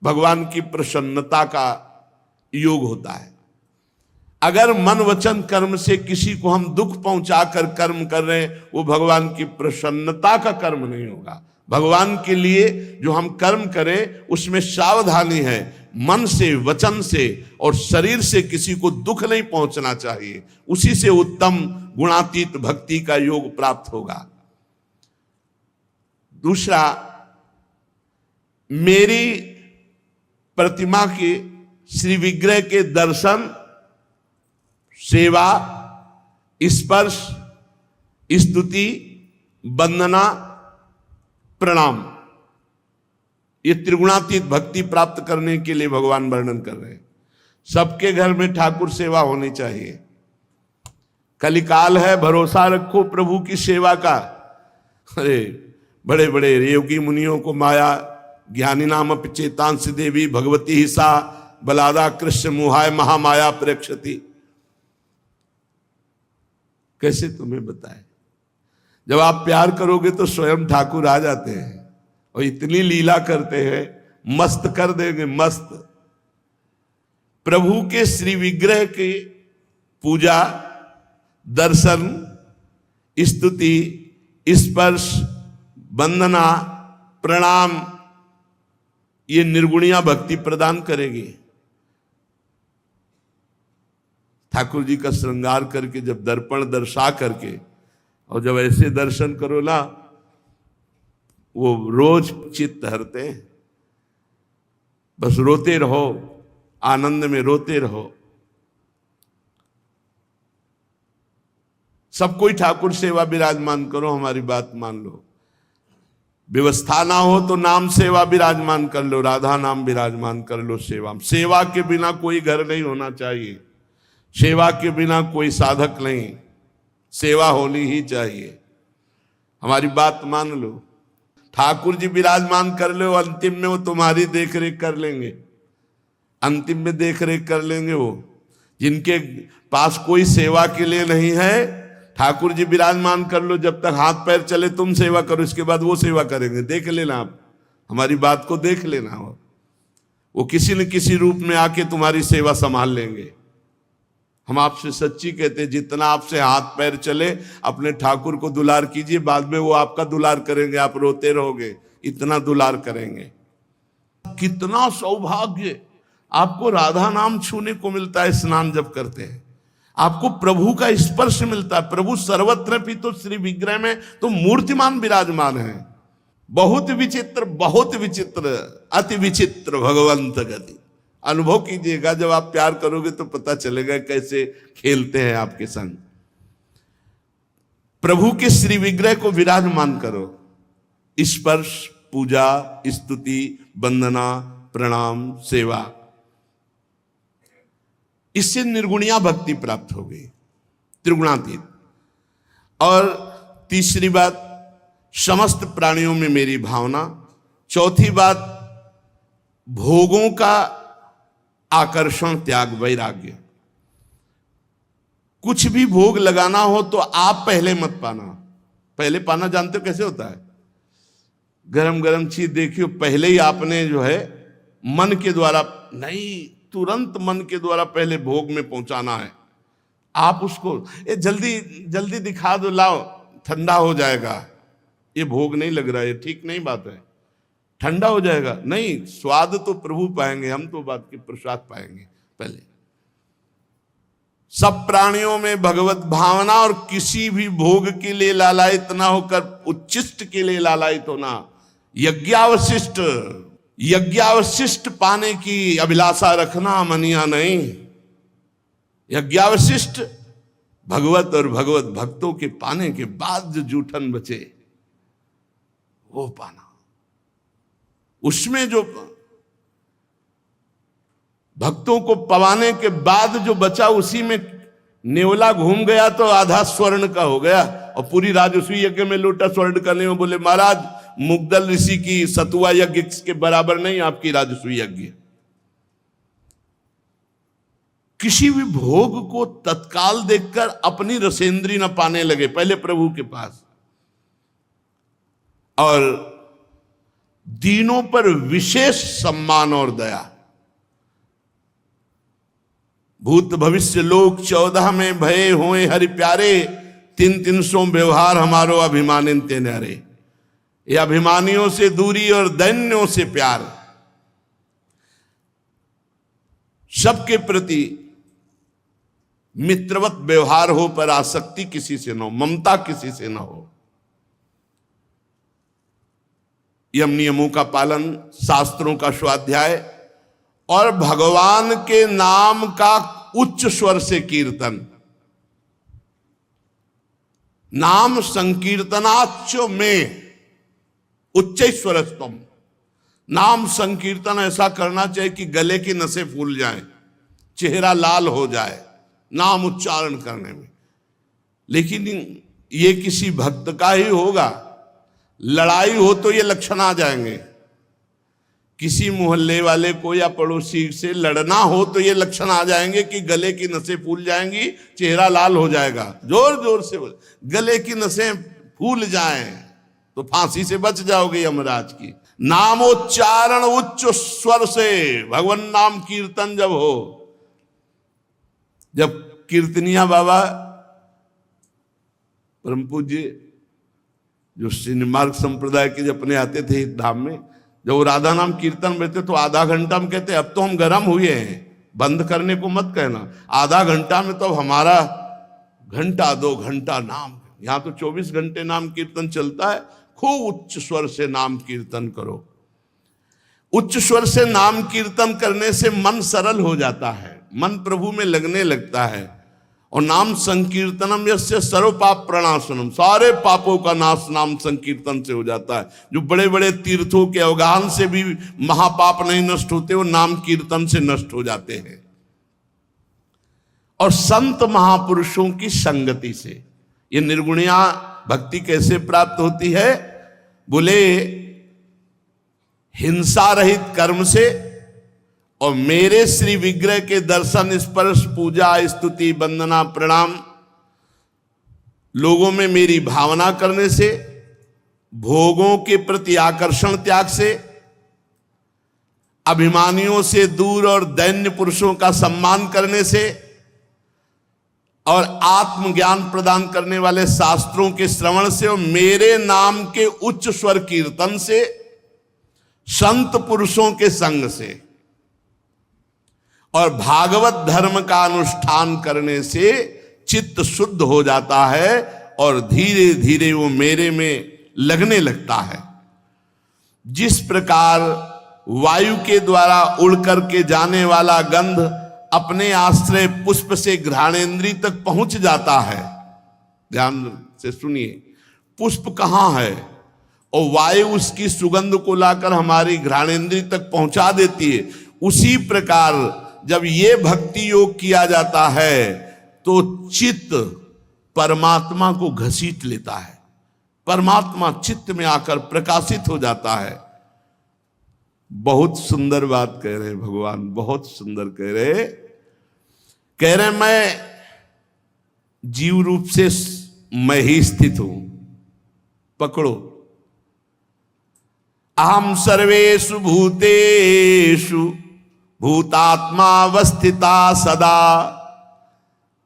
भगवान की प्रसन्नता का योग होता है। अगर मन वचन कर्म से किसी को हम दुख पहुंचाकर कर्म कर रहे हैं, वो भगवान की प्रसन्नता का कर्म नहीं होगा। भगवान के लिए जो हम कर्म करें उसमें सावधानी है, मन से वचन से और शरीर से किसी को दुख नहीं पहुंचना चाहिए। उसी से उत्तम गुणातीत भक्ति का योग प्राप्त होगा। दूसरा, मेरी प्रतिमा के श्री विग्रह के दर्शन, सेवा, स्पर्श, स्तुति, वंदना, प्रणाम, ये त्रिगुणातीत भक्ति प्राप्त करने के लिए भगवान वर्णन कर रहे हैं। सबके घर में ठाकुर सेवा होनी चाहिए। कलिकाल है, भरोसा रखो प्रभु की सेवा का। अरे बड़े बड़े योगी मुनियों को माया ज्ञानी नाम चेतांश देवी भगवती ही सा बलादा कृष्ण मुहाय महामाया प्रेक्षति। कैसे तुम्हें बताए? जब आप प्यार करोगे तो स्वयं ठाकुर आ जाते हैं और इतनी लीला करते हैं, मस्त कर देंगे, मस्त। प्रभु के श्री विग्रह की पूजा, दर्शन, स्तुति, स्पर्श, वंदना, प्रणाम, ये निर्गुणिया भक्ति प्रदान करेगी। ठाकुर जी का श्रृंगार करके जब दर्पण दर्शा करके और जब ऐसे दर्शन करो ना, वो रोज चित्त हरते हैं। बस रोते रहो, आनंद में रोते रहो। सब कोई ठाकुर सेवा विराजमान करो, हमारी बात मान लो। व्यवस्था ना हो तो नाम सेवा विराजमान कर लो, राधा नाम विराजमान कर लो। सेवा के बिना कोई घर नहीं होना चाहिए, सेवा के बिना कोई साधक नहीं, सेवा होनी ही चाहिए। हमारी बात मान लो। ठाकुर जी विराजमान कर लो, अंतिम में वो तुम्हारी देख रेख कर लेंगे, अंतिम में देख रेख कर लेंगे। वो जिनके पास कोई सेवा के लिए नहीं है, ठाकुर जी विराजमान कर लो, जब तक हाथ पैर चले तुम सेवा करो, इसके बाद वो सेवा करेंगे। देख लेना, आप हमारी बात को देख लेना। वो किसी न किसी रूप में आके तुम्हारी सेवा संभाल लेंगे। हम आपसे सच्ची कहते हैं, जितना आपसे हाथ पैर चले अपने ठाकुर को दुलार कीजिए, बाद में वो आपका दुलार करेंगे, आप रोते रहोगे, इतना दुलार करेंगे। कितना सौभाग्य आपको राधा नाम छूने को मिलता है स्नान जब करते हैं, आपको प्रभु का स्पर्श मिलता है। प्रभु सर्वत्र भी तो श्री विग्रह में तो मूर्तिमान विराजमान है। बहुत विचित्र, बहुत विचित्र, अति विचित्र भगवंत गति। अनुभव कीजिएगा, जब आप प्यार करोगे तो पता चलेगा कैसे खेलते हैं आपके संग। प्रभु के श्री विग्रह को विराजमान करो, स्पर्श, पूजा, स्तुति, वंदना, प्रणाम, सेवा, इससे निर्गुणिया भक्ति प्राप्त हो गई, त्रिगुणातीत। और तीसरी बात, समस्त प्राणियों में मेरी भावना। चौथी बात, भोगों का आकर्षण, त्याग, वैराग्य। कुछ भी भोग लगाना हो तो आप पहले मत पाना। पहले पाना जानते हो कैसे होता है? गरम गरम चीज देखियो, पहले ही आपने जो है मन के द्वारा नहीं, तुरंत मन के द्वारा पहले भोग में पहुंचाना है। आप उसको जल्दी जल्दी दिखा दो, लाओ, ठंडा हो जाएगा, ये भोग नहीं लग रहा है, ठीक नहीं बात है, ठंडा हो जाएगा। नहीं, स्वाद तो प्रभु पाएंगे, हम तो बात के प्रसाद पाएंगे पहले। सब प्राणियों में भगवत भावना, और किसी भी भोग के लिए लालायित ना होकर उच्छिष्ट के लिए लालायित होना। यज्ञावशिष्ट, यज्ञावशिष्ट पाने की अभिलाषा रखना, मनिया नहीं। यज्ञावशिष्ट भगवत और भगवत भक्तों के पाने के बाद जो जूठन बचे वो पाना। उसमें जो भक्तों को पवाने के बाद जो बचा, उसी में नेवला घूम गया तो आधा स्वर्ण का हो गया, और पूरी राजसूय यज्ञ में लोटा स्वर्ण का नहीं। बोले महाराज, मुग्दल ऋषि की सतुआ यज्ञ के बराबर नहीं आपकी राजसूय यज्ञ। किसी भी भोग को तत्काल देखकर अपनी रसेंद्री न पाने लगे, पहले प्रभु के पास। और दीनों पर विशेष सम्मान और दया। भूत भविष्य लोक 14 में भये होए हरि प्यारे, 300 व्यवहार हमारो अभिमानिन ते न्यारे। ये अभिमानियों से दूरी और दैन्यों से प्यार, सबके प्रति मित्रवत व्यवहार हो, पर आसक्ति किसी से न हो, ममता किसी से न हो। यम नियमों का पालन, शास्त्रों का स्वाध्याय, और भगवान के नाम का उच्च स्वर से कीर्तन। नाम संकीर्तनाच में उच्च स्वरस्तम। नाम संकीर्तन ऐसा करना चाहिए कि गले की नसें फूल जाएं, चेहरा लाल हो जाए नाम उच्चारण करने में। लेकिन ये किसी भक्त का ही होगा। लड़ाई हो तो ये लक्षण आ जाएंगे। किसी मोहल्ले वाले को या पड़ोसी से लड़ना हो तो ये लक्षण आ जाएंगे कि गले की नसें फूल जाएंगी, चेहरा लाल हो जाएगा। जोर जोर से बोल, गले की नसें फूल जाएं तो फांसी से बच जाओगे यमराज की। नामोच्चारण उच्च स्वर से, भगवान नाम कीर्तन जब हो, जब कीर्तनिया बाबा परम पूज्य जो श्रीनिमार्ग संप्रदाय के जब अपने आते थे धाम में, जब वो राधा नाम कीर्तन में थे तो आधा घंटा में कहते अब तो हम गर्म हुए हैं, बंद करने को मत कहना। आधा घंटा में तो हमारा घंटा 2 घंटा नाम, यहां तो 24 घंटे नाम कीर्तन चलता है। खूब उच्च स्वर से नाम कीर्तन करो। उच्च स्वर से नाम कीर्तन करने से मन सरल हो जाता है, मन प्रभु में लगने लगता है। और नाम संकीर्तनम यस्य सर्व पाप प्रणाशनम, सारे पापों का नाश नाम संकीर्तन से हो जाता है। जो बड़े बड़े तीर्थों के अवगाहन से भी महापाप नहीं नष्ट होते, वो नाम कीर्तन से नष्ट हो जाते हैं। और संत महापुरुषों की संगति से ये निर्गुणिया भक्ति कैसे प्राप्त होती है? बोले हिंसा रहित कर्म से और मेरे श्री विग्रह के दर्शन, स्पर्श, पूजा, स्तुति, वंदना, प्रणाम, लोगों में मेरी भावना करने से, भोगों के प्रति आकर्षण त्याग से, अभिमानियों से दूर और दैन्य पुरुषों का सम्मान करने से, और आत्मज्ञान प्रदान करने वाले शास्त्रों के श्रवण से, और मेरे नाम के उच्च स्वर कीर्तन से, संत पुरुषों के संग से, और भागवत धर्म का अनुष्ठान करने से चित्त शुद्ध हो जाता है और धीरे धीरे वो मेरे में लगने लगता है। जिस प्रकार वायु के द्वारा उड़ करके जाने वाला गंध अपने आश्रय पुष्प से घ्राणेन्द्रिय तक पहुंच जाता है। ध्यान से सुनिए, पुष्प कहां है और वायु उसकी सुगंध को लाकर हमारी घ्राणेन्द्रिय तक पहुंचा देती है। उसी प्रकार जब ये भक्ति योग किया जाता है तो चित्त परमात्मा को घसीट लेता है, परमात्मा चित्त में आकर प्रकाशित हो जाता है। बहुत सुंदर बात कह रहे भगवान, बहुत सुंदर कह रहे मैं जीव रूप से मैं ही स्थित हूं। पकड़ो, अहम सर्वेषु भूतेषु भूतात्मा अवस्थिता सदा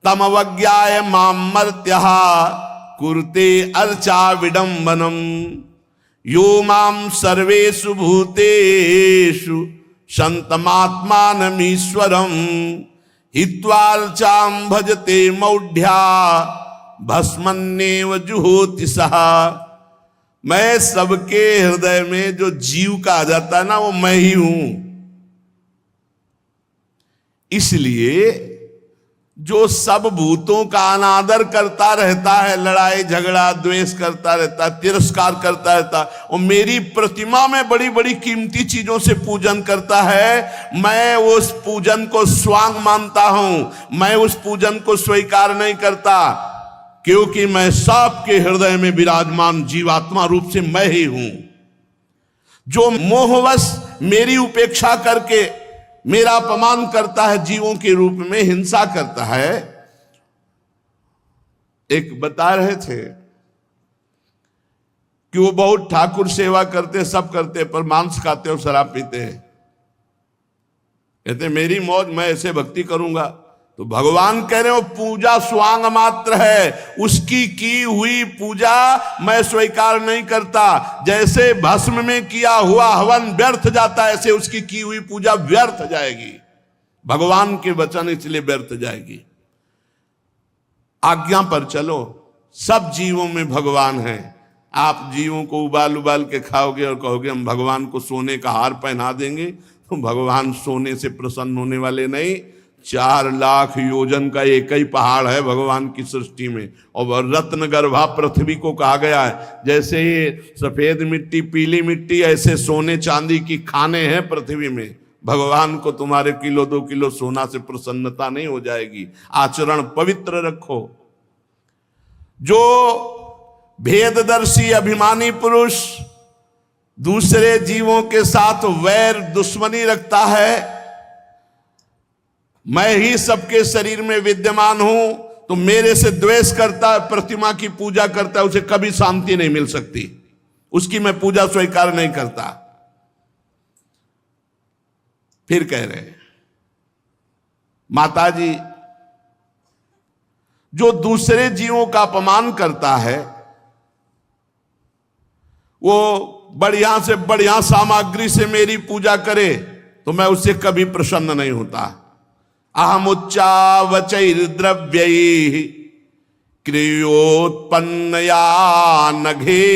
तमवज्ञाय माम मर्त्यः कुरुते अर्चा विडंबनम यो माम सर्वेषु भूतेषु संतमात्मानमीश्वरम हित्वार्चाम भजते मौढ़्या भस्मन्नेव जुहोति सः। मैं सबके हृदय में जो जीव का आ जाता है ना, वो मैं ही हूं। इसलिए जो सब भूतों का अनादर करता रहता है, लड़ाई झगड़ा द्वेष करता रहता है, तिरस्कार करता रहता है और मेरी प्रतिमा में बड़ी बड़ी कीमती चीजों से पूजन करता है, मैं उस पूजन को स्वांग मानता हूं। मैं उस पूजन को स्वीकार नहीं करता, क्योंकि मैं सबके हृदय में विराजमान जीवात्मा रूप से मैं ही हूं। जो मोहवश मेरी उपेक्षा करके मेरा अपमान करता है, जीवों के रूप में हिंसा करता है। एक बता रहे थे कि वो बहुत ठाकुर सेवा करते, सब करते, पर मांस खाते और शराब पीते हैं। कहते मेरी मौज, मैं ऐसे भक्ति करूंगा। तो भगवान कह रहे हो पूजा स्वांग मात्र है, उसकी की हुई पूजा मैं स्वीकार नहीं करता। जैसे भस्म में किया हुआ हवन व्यर्थ जाता है, ऐसे उसकी की हुई पूजा व्यर्थ जाएगी। भगवान के वचन इसलिए व्यर्थ जाएगी। आज्ञा पर चलो, सब जीवों में भगवान है। आप जीवों को उबाल उबाल के खाओगे और कहोगे हम भगवान को सोने का हार पहना देंगे, तो भगवान सोने से प्रसन्न होने वाले नहीं। 4 लाख योजन का एक ही पहाड़ है भगवान की सृष्टि में, और रत्न गर्भा पृथ्वी को कहा गया है। जैसे ये सफेद मिट्टी पीली मिट्टी, ऐसे सोने चांदी की खाने हैं पृथ्वी में। भगवान को तुम्हारे किलो 2 किलो सोना से प्रसन्नता नहीं हो जाएगी। आचरण पवित्र रखो। जो भेददर्शी अभिमानी पुरुष दूसरे जीवों के साथ वैर दुश्मनी रखता है, मैं ही सबके शरीर में विद्यमान हूं, तो मेरे से द्वेष करता है, प्रतिमा की पूजा करता है, उसे कभी शांति नहीं मिल सकती। उसकी मैं पूजा स्वीकार नहीं करता। फिर कह रहे माताजी, जो दूसरे जीवों का अपमान करता है, वो बढ़िया से बढ़िया सामग्री से मेरी पूजा करे, तो मैं उससे कभी प्रसन्न नहीं होता। अहमुच्चावचैर्द्रव्यैः क्रियोत्पन्नया नघे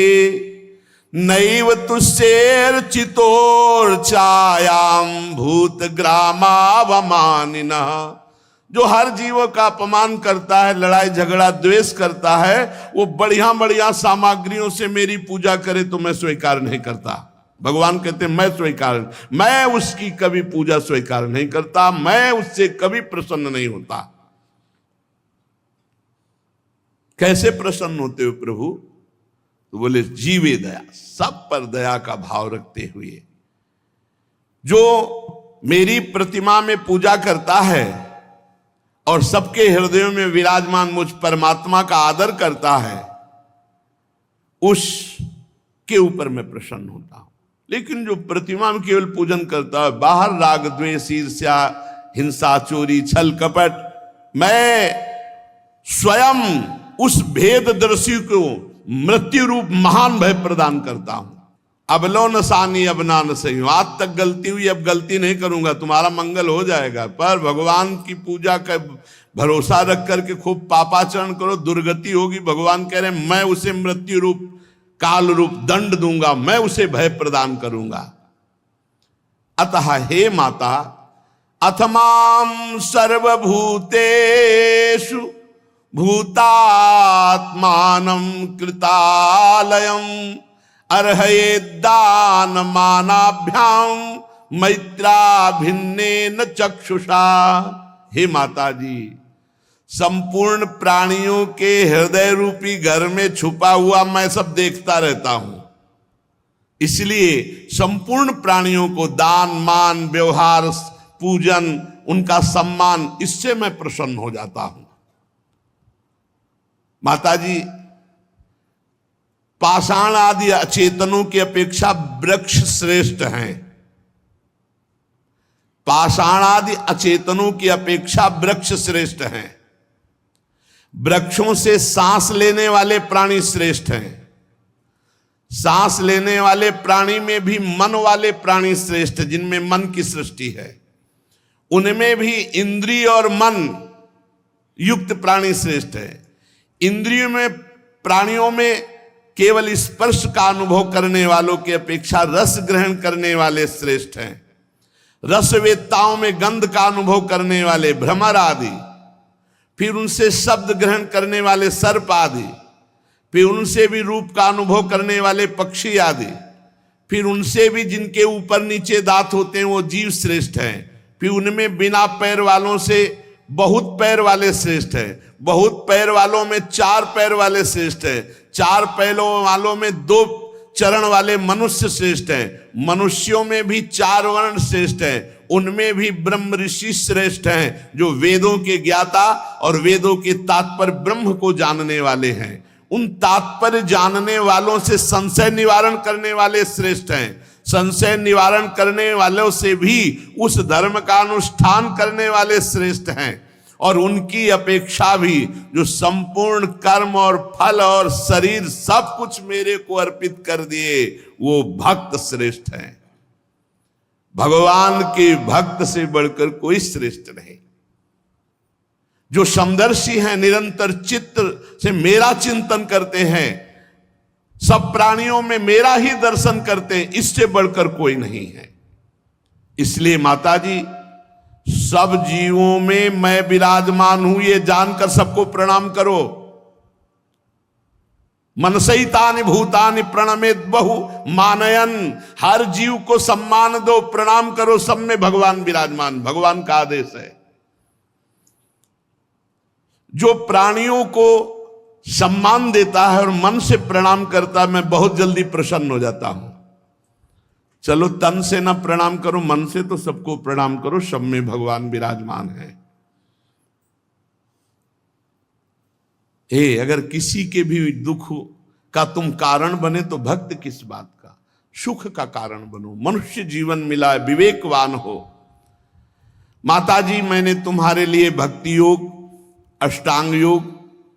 नैव तुष्येर्चितोर्चायां भूतग्रामावमानिनः। जो हर जीव का अपमान करता है, लड़ाई झगड़ा द्वेष करता है, वो बढ़िया बढ़िया सामग्रियों से मेरी पूजा करे तो मैं स्वीकार नहीं करता। भगवान कहते मैं उसकी कभी पूजा स्वीकार नहीं करता, मैं उससे कभी प्रसन्न नहीं होता। कैसे प्रसन्न होते हो प्रभु? तो बोले जीवे दया, सब पर दया का भाव रखते हुए। जो मेरी प्रतिमा में पूजा करता है और सबके हृदयों में विराजमान मुझ परमात्मा का आदर करता है, उसके ऊपर मैं प्रसन्न होता हूं। लेकिन जो प्रतिमा में केवल पूजन करता है, बाहर राग द्वेष ईर्ष्या हिंसा चोरी छल कपट, मैं स्वयं उस भेददर्शी को मृत्यु रूप महान भय प्रदान करता हूं। अब लो नसानी अब ना न सही, आज तक गलती हुई, अब गलती नहीं करूंगा, तुम्हारा मंगल हो जाएगा। पर भगवान की पूजा का भरोसा रख करके खूब पापाचरण करो, दुर्गति होगी। भगवान कह रहे हैं मैं उसे मृत्यु रूप काल रूप दंड दूंगा, मैं उसे भय प्रदान करूंगा। अतः हे माता, अथमाम सर्वभूतेषु भूतात्मानं कृतालयम् अर्हये दानमानाभ्याम मैत्राभिन्नेन चक्षुषा। हे माता जी, संपूर्ण प्राणियों के हृदय रूपी घर में छुपा हुआ मैं सब देखता रहता हूं, इसलिए संपूर्ण प्राणियों को दान मान व्यवहार पूजन उनका सम्मान, इससे मैं प्रसन्न हो जाता हूं। माता जी, पाषाण आदि अचेतनों की अपेक्षा वृक्ष श्रेष्ठ हैं। पाषाण आदि अचेतनों की अपेक्षा वृक्ष श्रेष्ठ हैं। वृक्षों से सांस लेने वाले प्राणी श्रेष्ठ हैं। सांस लेने वाले प्राणी में भी मन वाले प्राणी श्रेष्ठ, जिनमें मन की सृष्टि है, उनमें भी इंद्रिय और मन युक्त प्राणी श्रेष्ठ है। इंद्रियों में, प्राणियों में केवल स्पर्श का अनुभव करने वालों की अपेक्षा रस ग्रहण करने वाले श्रेष्ठ हैं। रसवेत्ताओं में गंध का अनुभव करने वाले भ्रमर आदि, फिर उनसे शब्द ग्रहण करने वाले सर्प आदि, फिर उनसे भी रूप का अनुभव करने वाले पक्षी आदि, फिर उनसे भी जिनके ऊपर नीचे दांत होते हैं वो जीव श्रेष्ठ हैं। फिर उनमें बिना पैर वालों से बहुत पैर वाले श्रेष्ठ हैं। बहुत पैर वालों में 4 पैर वाले श्रेष्ठ हैं। 4 पैरों वालों में 2 चरण वाले मनुष्य श्रेष्ठ हैं। मनुष्यों में भी 4 वर्ण श्रेष्ठ हैं। उनमें भी ब्रह्म ऋषि श्रेष्ठ हैं, जो वेदों के ज्ञाता और वेदों के तात्पर्य ब्रह्म को जानने वाले हैं। उन तात्पर्य जानने वालों से संशय निवारण करने वाले श्रेष्ठ हैं। संशय निवारण करने वालों से भी उस धर्म का अनुष्ठान करने वाले श्रेष्ठ हैं। और उनकी अपेक्षा भी जो संपूर्ण कर्म और फल और शरीर सब कुछ मेरे को अर्पित कर दिए, वो भक्त श्रेष्ठ हैं। भगवान के भक्त से बढ़कर कोई श्रेष्ठ नहीं। जो समदर्शी हैं, निरंतर चित्त से मेरा चिंतन करते हैं, सब प्राणियों में मेरा ही दर्शन करते हैं, इससे बढ़कर कोई नहीं है। इसलिए माता जी, सब जीवों में मैं विराजमान हूं ये जानकर सबको प्रणाम करो। मनसैतानि भूतानि प्रणमेत बहु मानयन, हर जीव को सम्मान दो, प्रणाम करो, सब में भगवान विराजमान। भगवान का आदेश है। जो प्राणियों को सम्मान देता है और मन से प्रणाम करता है, मैं बहुत जल्दी प्रसन्न हो जाता हूं। चलो तन से ना प्रणाम करो, मन से तो सबको प्रणाम करो, सब में भगवान विराजमान है। अगर किसी के भी दुख का तुम कारण बने तो भक्त किस बात का, सुख का कारण बनो। मनुष्य जीवन मिला है, विवेकवान हो। माता जी, मैंने तुम्हारे लिए भक्ति योग, अष्टांग योग,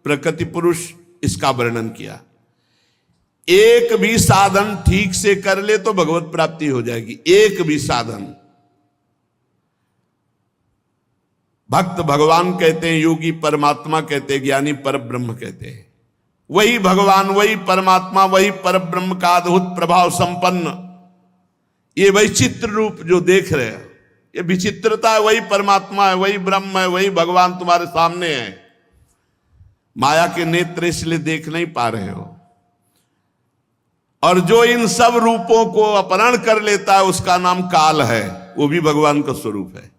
प्रकृति पुरुष, इसका वर्णन किया। एक भी साधन ठीक से कर ले तो भगवत प्राप्ति हो जाएगी। एक भी साधन। भक्त भगवान कहते हैं, योगी परमात्मा कहते हैं, ज्ञानी पर ब्रह्म कहते हैं। वही भगवान, वही परमात्मा, वही पर ब्रह्म का अद्भुत प्रभाव संपन्न ये वैचित्र रूप जो देख रहे हैं, ये विचित्रता है, वही परमात्मा है, वही ब्रह्म है, वही भगवान तुम्हारे सामने है। माया के नेत्र इसलिए देख नहीं पा रहे हो। और जो इन सब रूपों को अपहरण कर लेता है उसका नाम काल है, वो भी भगवान का स्वरूप है।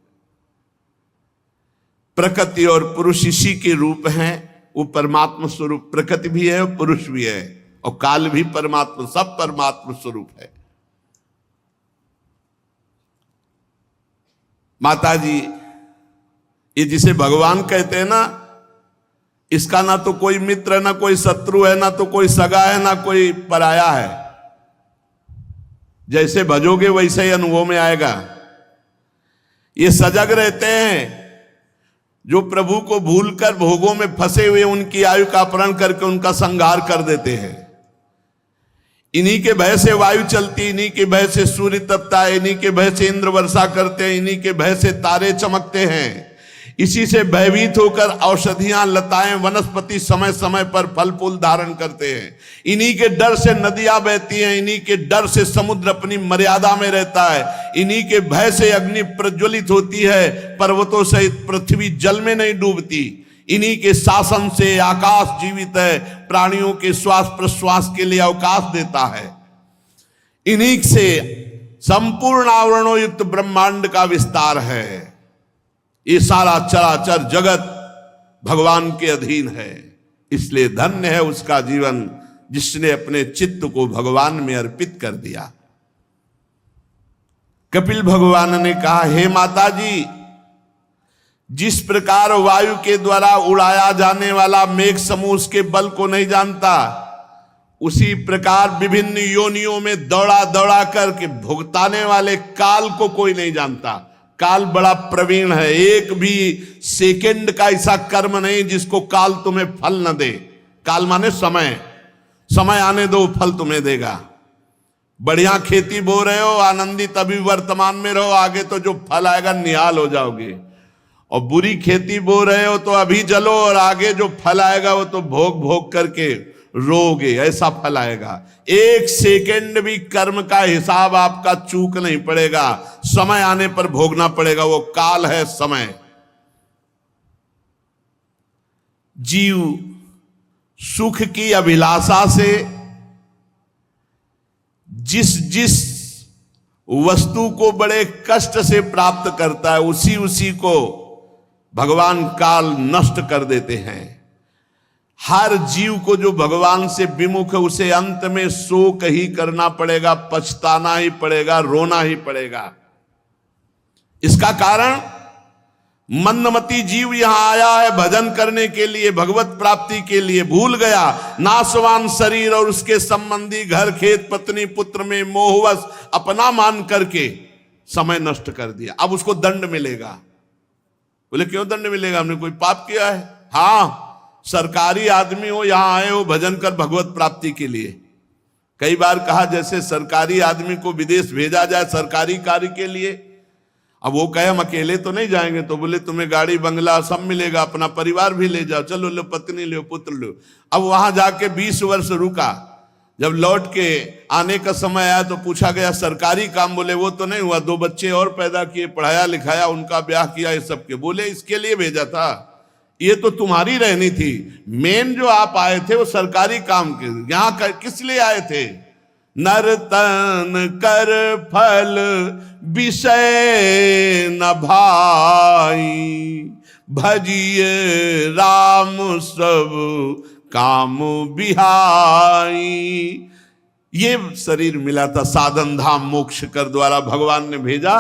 प्रकृति और पुरुष इसी के रूप हैं, वो परमात्मा स्वरूप। प्रकृति भी है और पुरुष भी है और काल भी परमात्मा, सब परमात्मा स्वरूप है। माता जी, ये जिसे भगवान कहते हैं ना, इसका ना तो कोई मित्र है, ना कोई शत्रु है, ना तो कोई सगा है, ना कोई पराया है। जैसे भजोगे वैसे ही अनुभव में आएगा। ये सजग रहते हैं। जो प्रभु को भूलकर भोगों में फंसे हुए, उनकी आयु का अपहरण करके उनका संहार कर देते हैं। इन्हीं के भय से वायु चलती, इन्हीं के भय से सूर्य तपता है, इन्हीं के भय से इंद्र वर्षा करते हैं, इन्हीं के भय से तारे चमकते हैं, इसी से भयभीत होकर औषधियां, लताएं, वनस्पति समय समय पर फल फूल धारण करते हैं। इन्हीं के डर से नदियां बहती हैं, इन्हीं के डर से समुद्र अपनी मर्यादा में रहता है, इन्हीं के भय से अग्नि प्रज्वलित होती है, पर्वतों सहित पृथ्वी जल में नहीं डूबती। इन्हीं के शासन से आकाश जीवित है, प्राणियों के श्वास प्रश्वास के लिए अवकाश देता है। इन्हीं से संपूर्ण आवरणों युक्त ब्रह्मांड का विस्तार है। ये सारा चराचर जगत भगवान के अधीन है। इसलिए धन्य है उसका जीवन जिसने अपने चित्त को भगवान में अर्पित कर दिया। कपिल भगवान ने कहा, हे माता जी, जिस प्रकार वायु के द्वारा उड़ाया जाने वाला मेघ समूह उसके बल को नहीं जानता, उसी प्रकार विभिन्न योनियों में दौड़ा दौड़ा करके भुगताने वाले काल को कोई नहीं जानता। काल बड़ा प्रवीण है, एक भी सेकंड का ऐसा कर्म नहीं जिसको काल तुम्हें फल न दे। काल माने समय, समय आने दो फल तुम्हें देगा। बढ़िया खेती बो रहे हो, आनंदित अभी वर्तमान में रहो, आगे तो जो फल आएगा निहाल हो जाओगे। और बुरी खेती बो रहे हो तो अभी जलो, और आगे जो फल आएगा वो तो भोग भोग करके रोगे, ऐसा फल आएगा। एक सेकंड भी कर्म का हिसाब आपका चूक नहीं पड़ेगा, समय आने पर भोगना पड़ेगा। वो काल है, समय। जीव सुख की अभिलाषा से जिस जिस वस्तु को बड़े कष्ट से प्राप्त करता है, उसी उसी को भगवान काल नष्ट कर देते हैं। हर जीव को जो भगवान से विमुख है उसे अंत में शोक ही करना पड़ेगा, पछताना ही पड़ेगा, रोना ही पड़ेगा। इसका कारण मंदमती जीव यहां आया है भजन करने के लिए, भगवत प्राप्ति के लिए, भूल गया नाशवान शरीर और उसके संबंधी घर खेत पत्नी पुत्र में मोहवश अपना मान करके समय नष्ट कर दिया। अब उसको दंड मिलेगा। बोले क्यों दंड मिलेगा? हमने कोई पाप किया है? हाँ, सरकारी आदमी हो, यहां आए हो भजन कर भगवत प्राप्ति के लिए। कई बार कहा जैसे सरकारी आदमी को विदेश भेजा जाए सरकारी कार्य के लिए, अब वो कहे हम अकेले तो नहीं जाएंगे, तो बोले तुम्हें गाड़ी बंगला सब मिलेगा, अपना परिवार भी ले जाओ, चलो लो, पत्नी लो, पुत्र लो। अब वहां जाके 20 वर्ष रुका, जब लौट के आने का समय आया तो पूछा गया सरकारी काम, बोले वो तो नहीं हुआ, 2 बच्चे और पैदा किए, पढ़ाया लिखाया, उनका ब्याह किया, ये सबके। बोले इसके लिए भेजा था, ये तो तुम्हारी रहनी थी, मेन जो आप आए थे वो सरकारी काम के, यहां किस लिए आए थे? नर्तन कर फल विषय न भाई, भजिए राम सब काम बिहाई। ये शरीर मिला था साधन धाम मोक्ष कर द्वारा भगवान ने भेजा,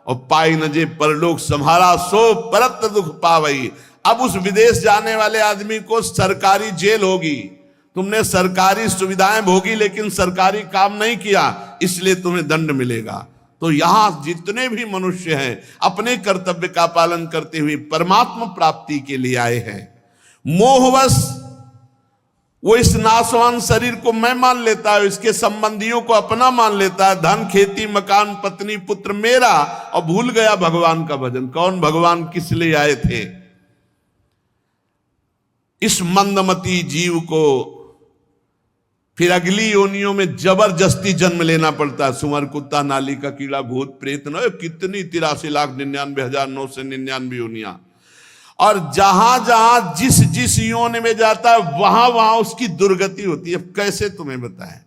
और पाई न जे परलोक सम्हारा सो परत दुख पावई। अब उस विदेश जाने वाले आदमी को सरकारी जेल होगी, तुमने सरकारी सुविधाएं भोगी लेकिन सरकारी काम नहीं किया, इसलिए तुम्हें दंड मिलेगा। तो यहां जितने भी मनुष्य हैं अपने कर्तव्य का पालन करते हुए परमात्मा प्राप्ति के लिए आए हैं। मोहवश वो इस नाशवान शरीर को मैं मान लेता है, इसके संबंधियों को अपना मान लेता है, धन खेती मकान पत्नी पुत्र मेरा, और भूल गया भगवान का भजन। कौन भगवान किस लिए आए थे? इस मंदमती जीव को फिर अगली योनियों में जबरदस्ती जन्म लेना पड़ता है। सुअर कुत्ता नाली का कीड़ा भूत प्रेत न कितनी 83,99,999 योनियां, और जहां जहां जिस जिस योनि में जाता है वहां वहां उसकी दुर्गति होती है। कैसे तुम्हें बताएं,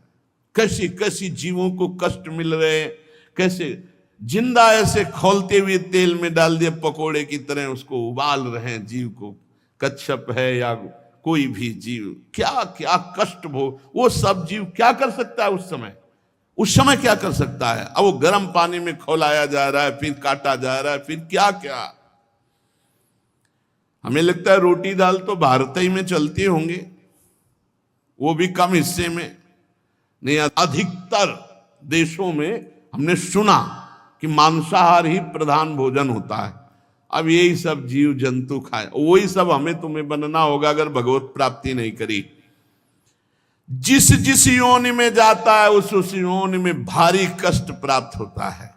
कैसी कैसी जीवों को कष्ट मिल रहे हैं, कैसे जिंदा ऐसे खोलते हुए तेल में डाल दिए पकोड़े की तरह उसको उबाल रहे हैं जीव को। कच्छप है या कोई भी जीव, क्या क्या कष्ट भोग, वो सब जीव क्या कर सकता है उस समय क्या कर सकता है? अब वो गर्म पानी में खौलाया जा रहा है, फिर काटा जा रहा है, फिर क्या क्या। हमें लगता है रोटी दाल तो भारत ही में चलती होंगे, वो भी कम हिस्से में नहीं, अधिकतर देशों में हमने सुना कि मांसाहार ही प्रधान भोजन होता है। अब यही सब जीव जंतु खाए, वही सब हमें तुम्हें बनना होगा अगर भगवत प्राप्ति नहीं करी। जिस जिस योनि में जाता है उस योनि में भारी कष्ट प्राप्त होता है।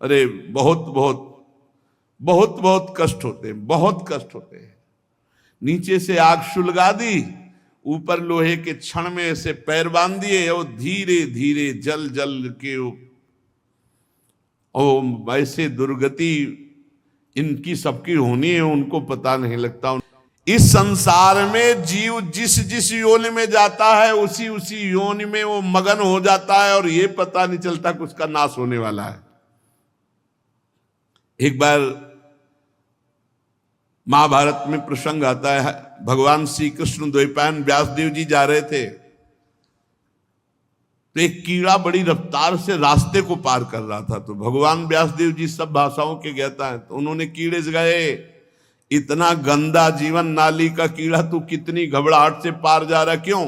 अरे बहुत बहुत बहुत बहुत कष्ट होते हैं, बहुत कष्ट होते हैं। नीचे से आग सुलगा दी, ऊपर लोहे के क्षण में ऐसे पैर बांध दिए और धीरे धीरे जल जल के ओ ऐसे दुर्गति इनकी सबकी होनी है, उनको पता नहीं लगता। इस संसार में जीव जिस जिस योनि में जाता है उसी उसी योनि में वो मगन हो जाता है और ये पता नहीं चलता कि उसका नाश होने वाला है। एक बार महाभारत में प्रसंग आता है, भगवान श्री कृष्ण द्वैपायन व्यासदेव जी जा रहे थे तो एक कीड़ा बड़ी रफ्तार से रास्ते को पार कर रहा था। तो भगवान व्यासदेव जी सब भाषाओं के ज्ञाता हैं, तो उन्होंने कीड़े से गए, इतना गंदा जीवन नाली का कीड़ा तू कितनी घबराहट से पार जा रहा, क्यों?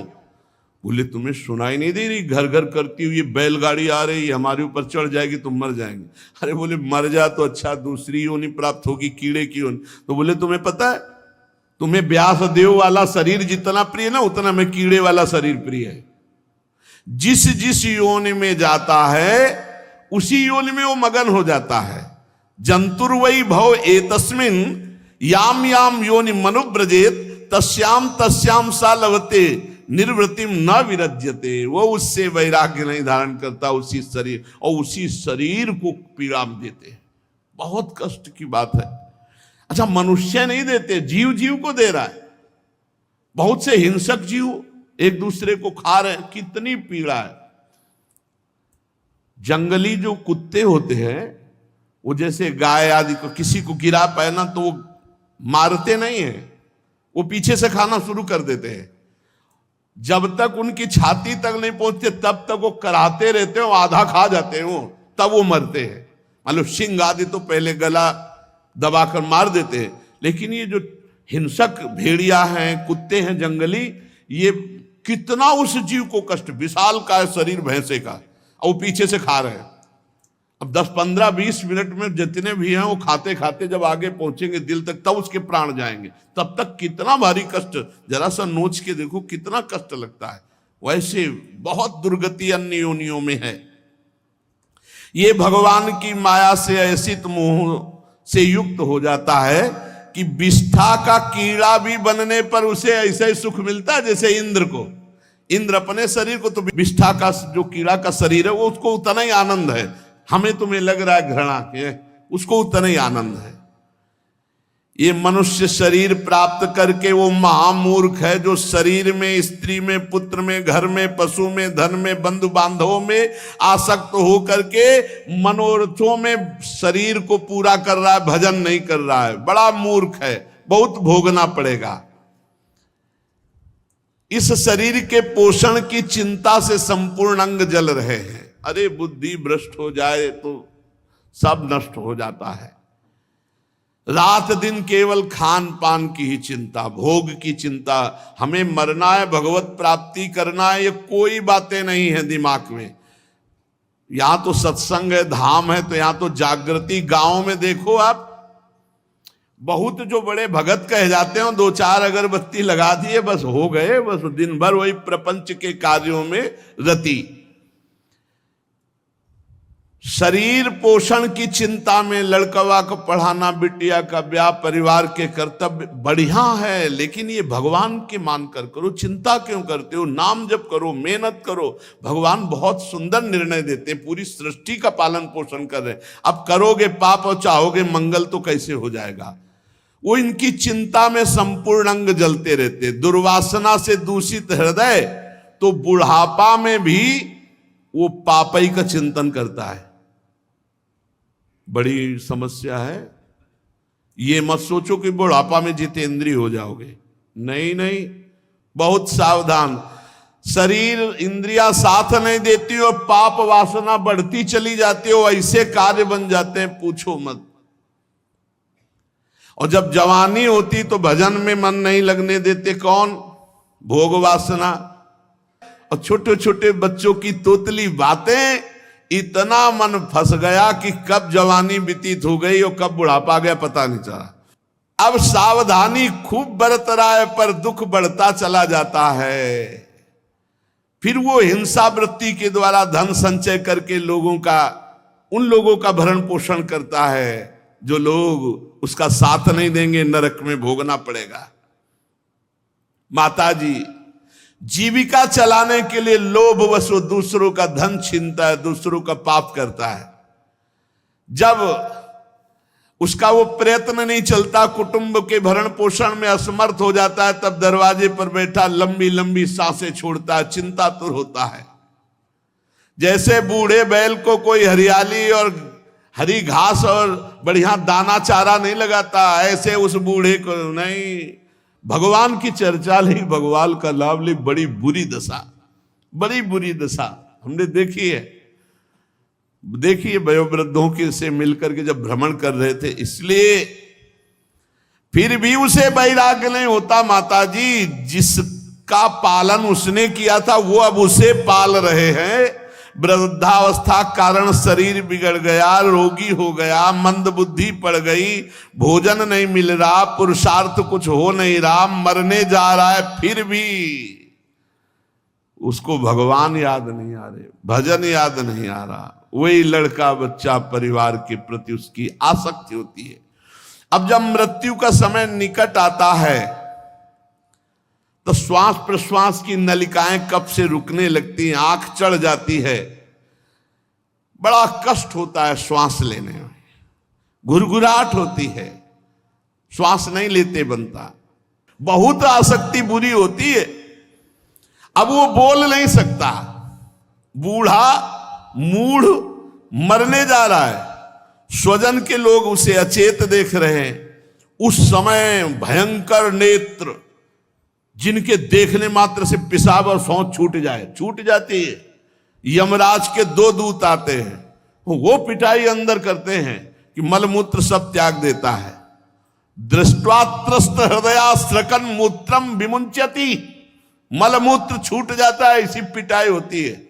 बोले तुम्हें सुनाई नहीं दे रही घर घर करती हुई बैलगाड़ी आ रही, हमारे ऊपर चढ़ जाएगी तो मर जाएंगे। अरे बोले मर जा तो अच्छा, दूसरी योनि प्राप्त होगी, कीड़े की योनि। तो बोले तुम्हें पता है, तुम्हें व्यासदेव वाला शरीर जितना प्रिय ना उतना मैं कीड़े वाला शरीर प्रिय है। जिस जिस योनि में जाता है उसी योनि में वो मगन हो जाता है। जंतुर्वै भव एतस्मिन् याम याम योनि मनुव्रजेत तस्याम तस्याम सा लभते निर्वृतिम न विरज्यते। वो उससे वैराग्य नहीं धारण करता उसी शरीर, और उसी शरीर को पीड़ा देते। बहुत कष्ट की बात है। अच्छा, मनुष्य नहीं देते, जीव जीव को दे रहा है। बहुत से हिंसक जीव एक दूसरे को खा रहे हैं, कितनी पीड़ा है। जंगली जो कुत्ते होते हैं वो जैसे गाय आदि को किसी को गिरा पाए ना तो वो मारते नहीं है, वो पीछे से खाना शुरू कर देते हैं। जब तक उनकी छाती तक नहीं पहुंचते तब तक वो कराते रहते हो, आधा खा जाते हैं वो, तब वो मरते हैं। मतलब सिंह आदि तो पहले गला दबाकर मार देते हैं, लेकिन ये जो हिंसक भेड़िया हैं, कुत्ते हैं जंगली, ये कितना उस जीव को कष्ट, विशाल का है शरीर भैंसे का, और वो पीछे से खा रहे हैं। अब 10, 15, 20 मिनट में जितने भी हैं वो खाते खाते जब आगे पहुंचेंगे दिल तक तब उसके प्राण जाएंगे। तब तक कितना भारी कष्ट, जरा सा नोच के देखो कितना कष्ट लगता है। वैसे बहुत दुर्गति अन्य योनियों में है। ये भगवान की माया से ऐसी मोह से युक्त हो जाता है कि विष्ठा का कीड़ा भी बनने पर उसे ऐसा ही सुख मिलता है जैसे इंद्र को। इंद्र अपने शरीर को, तो विष्ठा का जो कीड़ा का शरीर है वो उसको उतना ही आनंद है। हमें तुम्हें लग रहा है घृणा के, उसको उतना ही आनंद है। ये मनुष्य शरीर प्राप्त करके वो महामूर्ख है जो शरीर में, स्त्री में, पुत्र में, घर में, पशु में, धन में, बंधु बांधवों में आसक्त हो करके मनोरथों में शरीर को पूरा कर रहा है, भजन नहीं कर रहा है। बड़ा मूर्ख है, बहुत भोगना पड़ेगा। इस शरीर के पोषण की चिंता से संपूर्ण अंग जल रहे हैं। अरे बुद्धि भ्रष्ट हो जाए तो सब नष्ट हो जाता है। रात दिन केवल खान पान की ही चिंता, भोग की चिंता। हमें मरना है, भगवत प्राप्ति करना है, ये कोई बातें नहीं है दिमाग में। यहां तो सत्संग है, धाम है, तो यहां तो जागृति। गांव में देखो आप, बहुत जो बड़े भगत कहे जाते हैं 2-4 अगरबत्ती लगा दिए बस हो गए, बस दिन भर वही प्रपंच के कार्यों में रति। शरीर पोषण की चिंता में लड़कवा को पढ़ाना, बिटिया का ब्याह, परिवार के कर्तव्य बढ़िया है, लेकिन ये भगवान के मानकर करो। चिंता क्यों करते हो? नाम जप करो, मेहनत करो। भगवान बहुत सुंदर निर्णय देते हैं, पूरी सृष्टि का पालन पोषण कर रहे हैं। अब करोगे पाप और चाहोगे मंगल तो कैसे हो जाएगा? वो इनकी चिंता में संपूर्ण अंग जलते रहते। दुर्वासना से दूषित हृदय तो बुढ़ापा में भी वो पापई का चिंतन करता है। बड़ी समस्या है। ये मत सोचो कि बुढ़ापा में जितेंद्रिय हो जाओगे, नहीं नहीं, बहुत सावधान। शरीर इंद्रियां साथ नहीं देती और पाप वासना बढ़ती चली जाती हो, ऐसे कार्य बन जाते हैं पूछो मत। और जब जवानी होती तो भजन में मन नहीं लगने देते, कौन? भोग वासना। और छोटे छोटे बच्चों की तोतली बातें, इतना मन फंस गया कि कब जवानी व्यतीत हो गई और कब बुढ़ापा गया पता नहीं चला। अब सावधानी खूब बरत रहा है पर दुख बढ़ता चला जाता है। फिर वो हिंसा वृत्ति के द्वारा धन संचय करके उन लोगों का भरण पोषण करता है। जो लोग उसका साथ नहीं देंगे नरक में भोगना पड़ेगा। माता जी जीविका चलाने के लिए लोभवश वो दूसरों का धन छीनता है, दूसरों का पाप करता है। जब उसका वो प्रयत्न नहीं चलता, कुटुंब के भरण पोषण में असमर्थ हो जाता है, तब दरवाजे पर बैठा लंबी लंबी सांसें छोड़ता है, चिंतातुर होता है। जैसे बूढ़े बैल को कोई हरियाली और हरी घास और बढ़िया दाना चारा नहीं लगाता, ऐसे उस बूढ़े को नहीं, भगवान की चर्चा ली, भगवान का लाभ ली, बड़ी बुरी दशा, बड़ी बुरी दशा हमने देखी है। देखिए वयोवृद्धों के से मिलकर के जब भ्रमण कर रहे थे, इसलिए फिर भी उसे वैराग्य नहीं होता। माता जी जिसका पालन उसने किया था वो अब उसे पाल रहे हैं। वृद्धावस्था कारण शरीर बिगड़ गया, रोगी हो गया, मंद बुद्धि पड़ गई, भोजन नहीं मिल रहा, पुरुषार्थ कुछ हो नहीं रहा, मरने जा रहा है, फिर भी उसको भगवान याद नहीं आ रहे, भजन याद नहीं आ रहा। वही लड़का बच्चा परिवार के प्रति उसकी आसक्ति होती है। अब जब मृत्यु का समय निकट आता है तो श्वास प्रश्वास की नलिकाएं कब से रुकने लगती हैं, आंख चढ़ जाती है, बड़ा कष्ट होता है श्वास लेने में, घुरघुराहट होती है, श्वास नहीं लेते बनता, बहुत आसक्ति बुरी होती है। अब वो बोल नहीं सकता, बूढ़ा मूढ़ मरने जा रहा है, स्वजन के लोग उसे अचेत देख रहे हैं। उस समय भयंकर नेत्र, जिनके देखने मात्र से पेशाब और शौच छूट जाती है। यमराज के 2 दूत आते हैं, वो पिटाई अंदर करते हैं कि मलमूत्र सब त्याग देता है। दृष्ट्वा त्रस्त हृदया स्रकन मूत्रम विमुंचति, मलमूत्र छूट जाता है, इसी पिटाई होती है।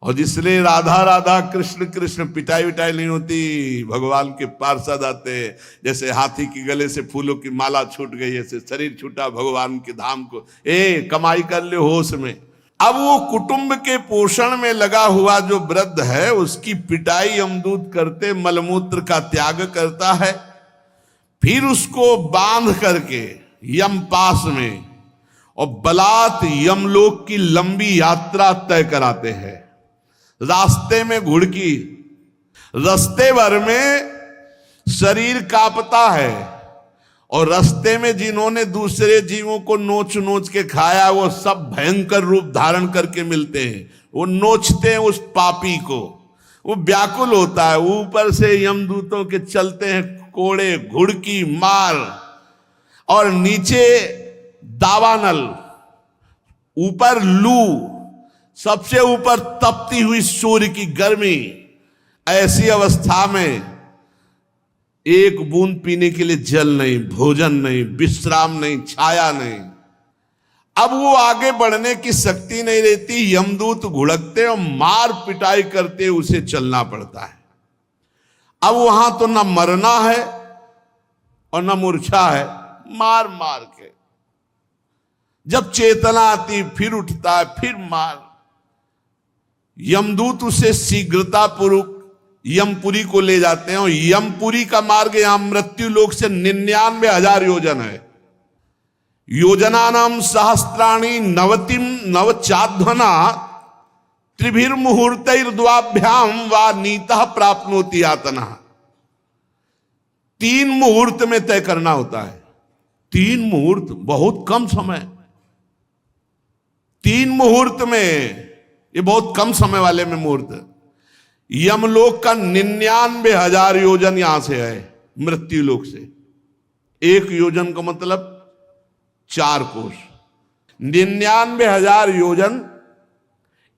और जिसलिए राधा राधा कृष्ण कृष्ण पिटाई विटाई नहीं होती। भगवान के पार्षद आते, जैसे हाथी के गले से फूलों की माला छूट गई, ऐसे शरीर छूटा भगवान के धाम को, कमाई कर ले होश में। अब वो कुटुंब के पोषण में लगा हुआ जो वृद्ध है, उसकी पिटाई यमदूत करते, मलमूत्र का त्याग करता है, फिर उसको बांध करके यम पास में और बलात् यमलोक की लंबी यात्रा तय कराते हैं। रास्ते में घुड़की, रास्ते भर में शरीर कांपता है, और रास्ते में जिन्होंने दूसरे जीवों को नोच नोच के खाया वो सब भयंकर रूप धारण करके मिलते हैं। वो नोचते हैं उस पापी को, वो व्याकुल होता है। ऊपर से यमदूतों के चलते हैं कोड़े, घुड़की मार, और नीचे दावानल, ऊपर लू, सबसे ऊपर तपती हुई सूर्य की गर्मी। ऐसी अवस्था में एक बूंद पीने के लिए जल नहीं, भोजन नहीं, विश्राम नहीं, छाया नहीं। अब वो आगे बढ़ने की शक्ति नहीं रहती, यमदूत घुड़कते और मार पिटाई करते उसे चलना पड़ता है। अब वहां तो न मरना है और न मूर्छा है, मार मार के जब चेतना आती फिर उठता है, फिर मार। यमदूत उसे शीघ्रता पूर्वक यमपुरी को ले जाते हैं, और यमपुरी का मार्ग यहां मृत्यु लोक से 99,000 योजन है। योजनानाम सहस्त्राणी नवतिम नवचाध्वना त्रिभिर्मुहूर्तैर्द्वाभ्याम वा नीतः प्राप्नोति यातना। 3 मुहूर्त में तय करना होता है। 3 मुहूर्त, बहुत कम समय। 3 मुहूर्त में, ये बहुत कम समय वाले में मुहूर्त। यमलोक का 99,000 योजन यहां से है मृत्यु लोक से। 1 योजन का मतलब 4 कोस। 99,000 योजन,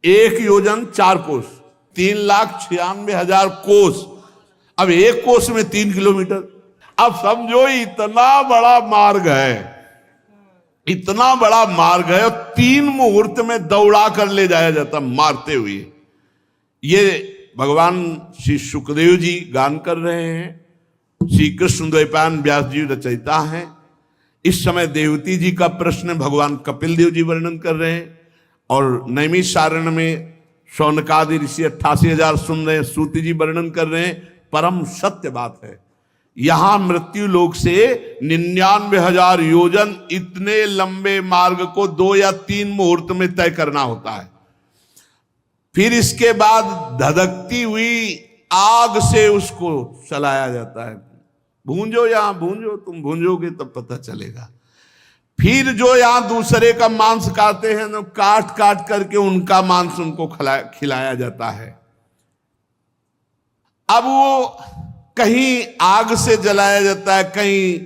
1 योजन 4 कोस, 3,96,000 कोस। अब 1 कोस में 3 किलोमीटर। अब समझो इतना बड़ा मार्ग है, इतना बड़ा मार्ग है, और 3 मुहूर्त में दौड़ा कर ले जाया जाता मारते हुए। ये भगवान श्री सुखदेव जी गान कर रहे हैं, श्री कृष्ण द्वैपायन व्यास जी रचयिता हैं। इस समय देवती जी का प्रश्न भगवान कपिल देव जी वर्णन कर रहे हैं, और नैमिषारण्य में शौनकादि ऋषि 88,000 सुन रहे हैं, सूति जी वर्णन कर रहे हैं। परम सत्य बात है यहां मृत्यु लोक से 99,000 योजन इतने लंबे मार्ग को 2 या 3 मुहूर्त में तय करना होता है। फिर इसके बाद धधकती हुई आग से उसको चलाया जाता है। भूंजो, यहां भूंजो, तुम भूंजोगे तब पता चलेगा। फिर जो यहां दूसरे का मांस खाते हैं तो काट काट करके उनका मांस उनको खिलाया जाता है। अब वो कहीं आग से जलाया जाता है, कहीं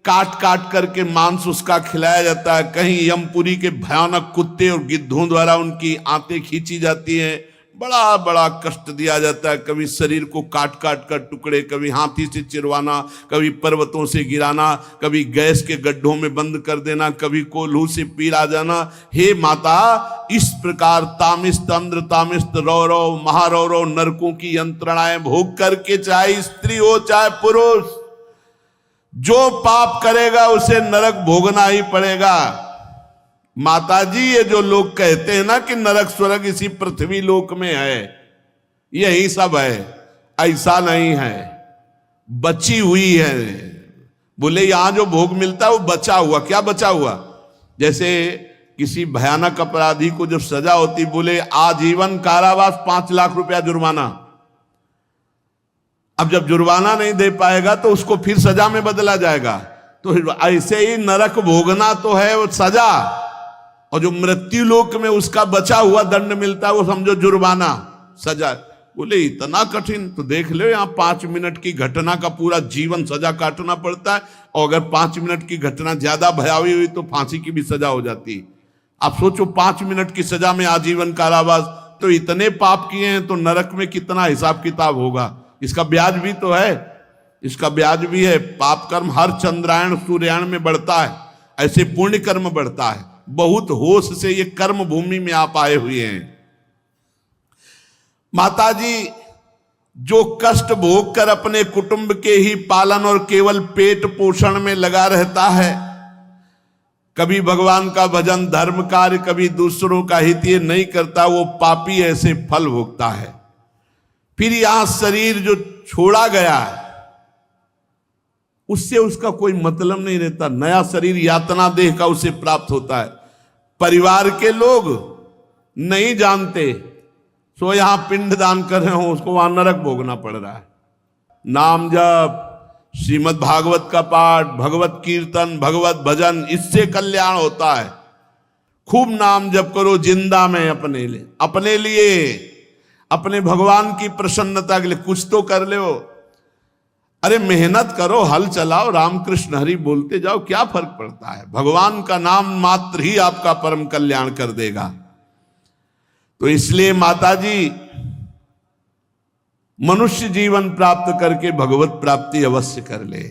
काट काट करके मांस उसका खिलाया जाता है, कहीं यमपुरी के भयानक कुत्ते और गिद्धों द्वारा उनकी आंतें खींची जाती हैं, बड़ा बड़ा कष्ट दिया जाता है। कभी शरीर को काट काट कर टुकड़े, कभी हाथी से चिरवाना, कभी पर्वतों से गिराना, कभी गैस के गड्ढों में बंद कर देना, कभी कोल्हू से पीर आ जाना। हे माता, इस प्रकार तामिस्त, अंध्र तामिस्त, रौरव महारौरव नरकों की यंत्रणाएं भोग करके, चाहे स्त्री हो चाहे पुरुष, जो पाप करेगा उसे नरक भोगना ही पड़ेगा। माताजी, ये जो लोग कहते हैं ना कि नरक स्वर्ग इसी पृथ्वी लोक में है, यही सब है, ऐसा नहीं है, बची हुई है। बोले यहां जो भोग मिलता है वो बचा हुआ। क्या बचा हुआ? जैसे किसी भयानक अपराधी को जब सजा होती, बोले आजीवन कारावास, 5 लाख रुपया जुर्माना। अब जब जुर्माना नहीं दे पाएगा तो उसको फिर सजा में बदला जाएगा। तो ऐसे ही नरक भोगना तो है वो सजा, और जो मृत्यु लोक में उसका बचा हुआ दंड मिलता है वो समझो जुर्माना, सजा। बोले इतना कठिन? तो देख लो, यहाँ 5 मिनट की घटना का पूरा जीवन सजा काटना पड़ता है, और अगर 5 मिनट की घटना ज्यादा भयावही हुई तो फांसी की भी सजा हो जाती। आप सोचो, 5 मिनट की सजा में आजीवन कारावास, तो इतने पाप किए हैं तो नरक में कितना हिसाब किताब होगा। इसका ब्याज भी तो है, इसका ब्याज भी है। पाप कर्म हर चंद्रायण सूर्यायण में बढ़ता है, ऐसे पुण्य कर्म बढ़ता है। बहुत होश से ये कर्म भूमि में आप आए हुए हैं। माताजी, जो कष्ट भोग कर अपने कुटुंब के ही पालन और केवल पेट पोषण में लगा रहता है, कभी भगवान का भजन, धर्म कार्य, कभी दूसरों का हित ये नहीं करता, वो पापी ऐसे फल भोगता है। फिर यहां शरीर जो छोड़ा गया है उससे उसका कोई मतलब नहीं रहता। नया शरीर यातना देह का उसे प्राप्त होता है। परिवार के लोग नहीं जानते, सो यहां पिंड दान कर रहे हो, उसको वहां नरक भोगना पड़ रहा है। नाम जप, श्रीमद् भागवत का पाठ, भगवत कीर्तन, भगवत भजन, इससे कल्याण होता है। खूब नाम जप करो जिंदा में, अपने लिए, अपने भगवान की प्रसन्नता के लिए कुछ तो कर लो। अरे मेहनत करो, हल चलाओ, रामकृष्ण हरि बोलते जाओ, क्या फर्क पड़ता है? भगवान का नाम मात्र ही आपका परम कल्याण कर देगा। तो इसलिए माताजी, मनुष्य जीवन प्राप्त करके भगवत प्राप्ति अवश्य कर ले।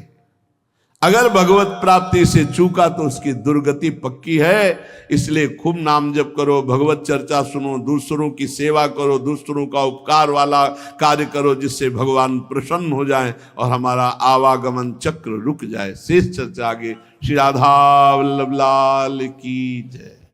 अगर भगवत प्राप्ति से चूका तो उसकी दुर्गति पक्की है। इसलिए खूब नाम जप करो, भगवत चर्चा सुनो, दूसरों की सेवा करो, दूसरों का उपकार वाला कार्य करो, जिससे भगवान प्रसन्न हो जाए और हमारा आवागमन चक्र रुक जाए। शेष चर्चा आगे। श्री राधा वल्लभ लाल की जय।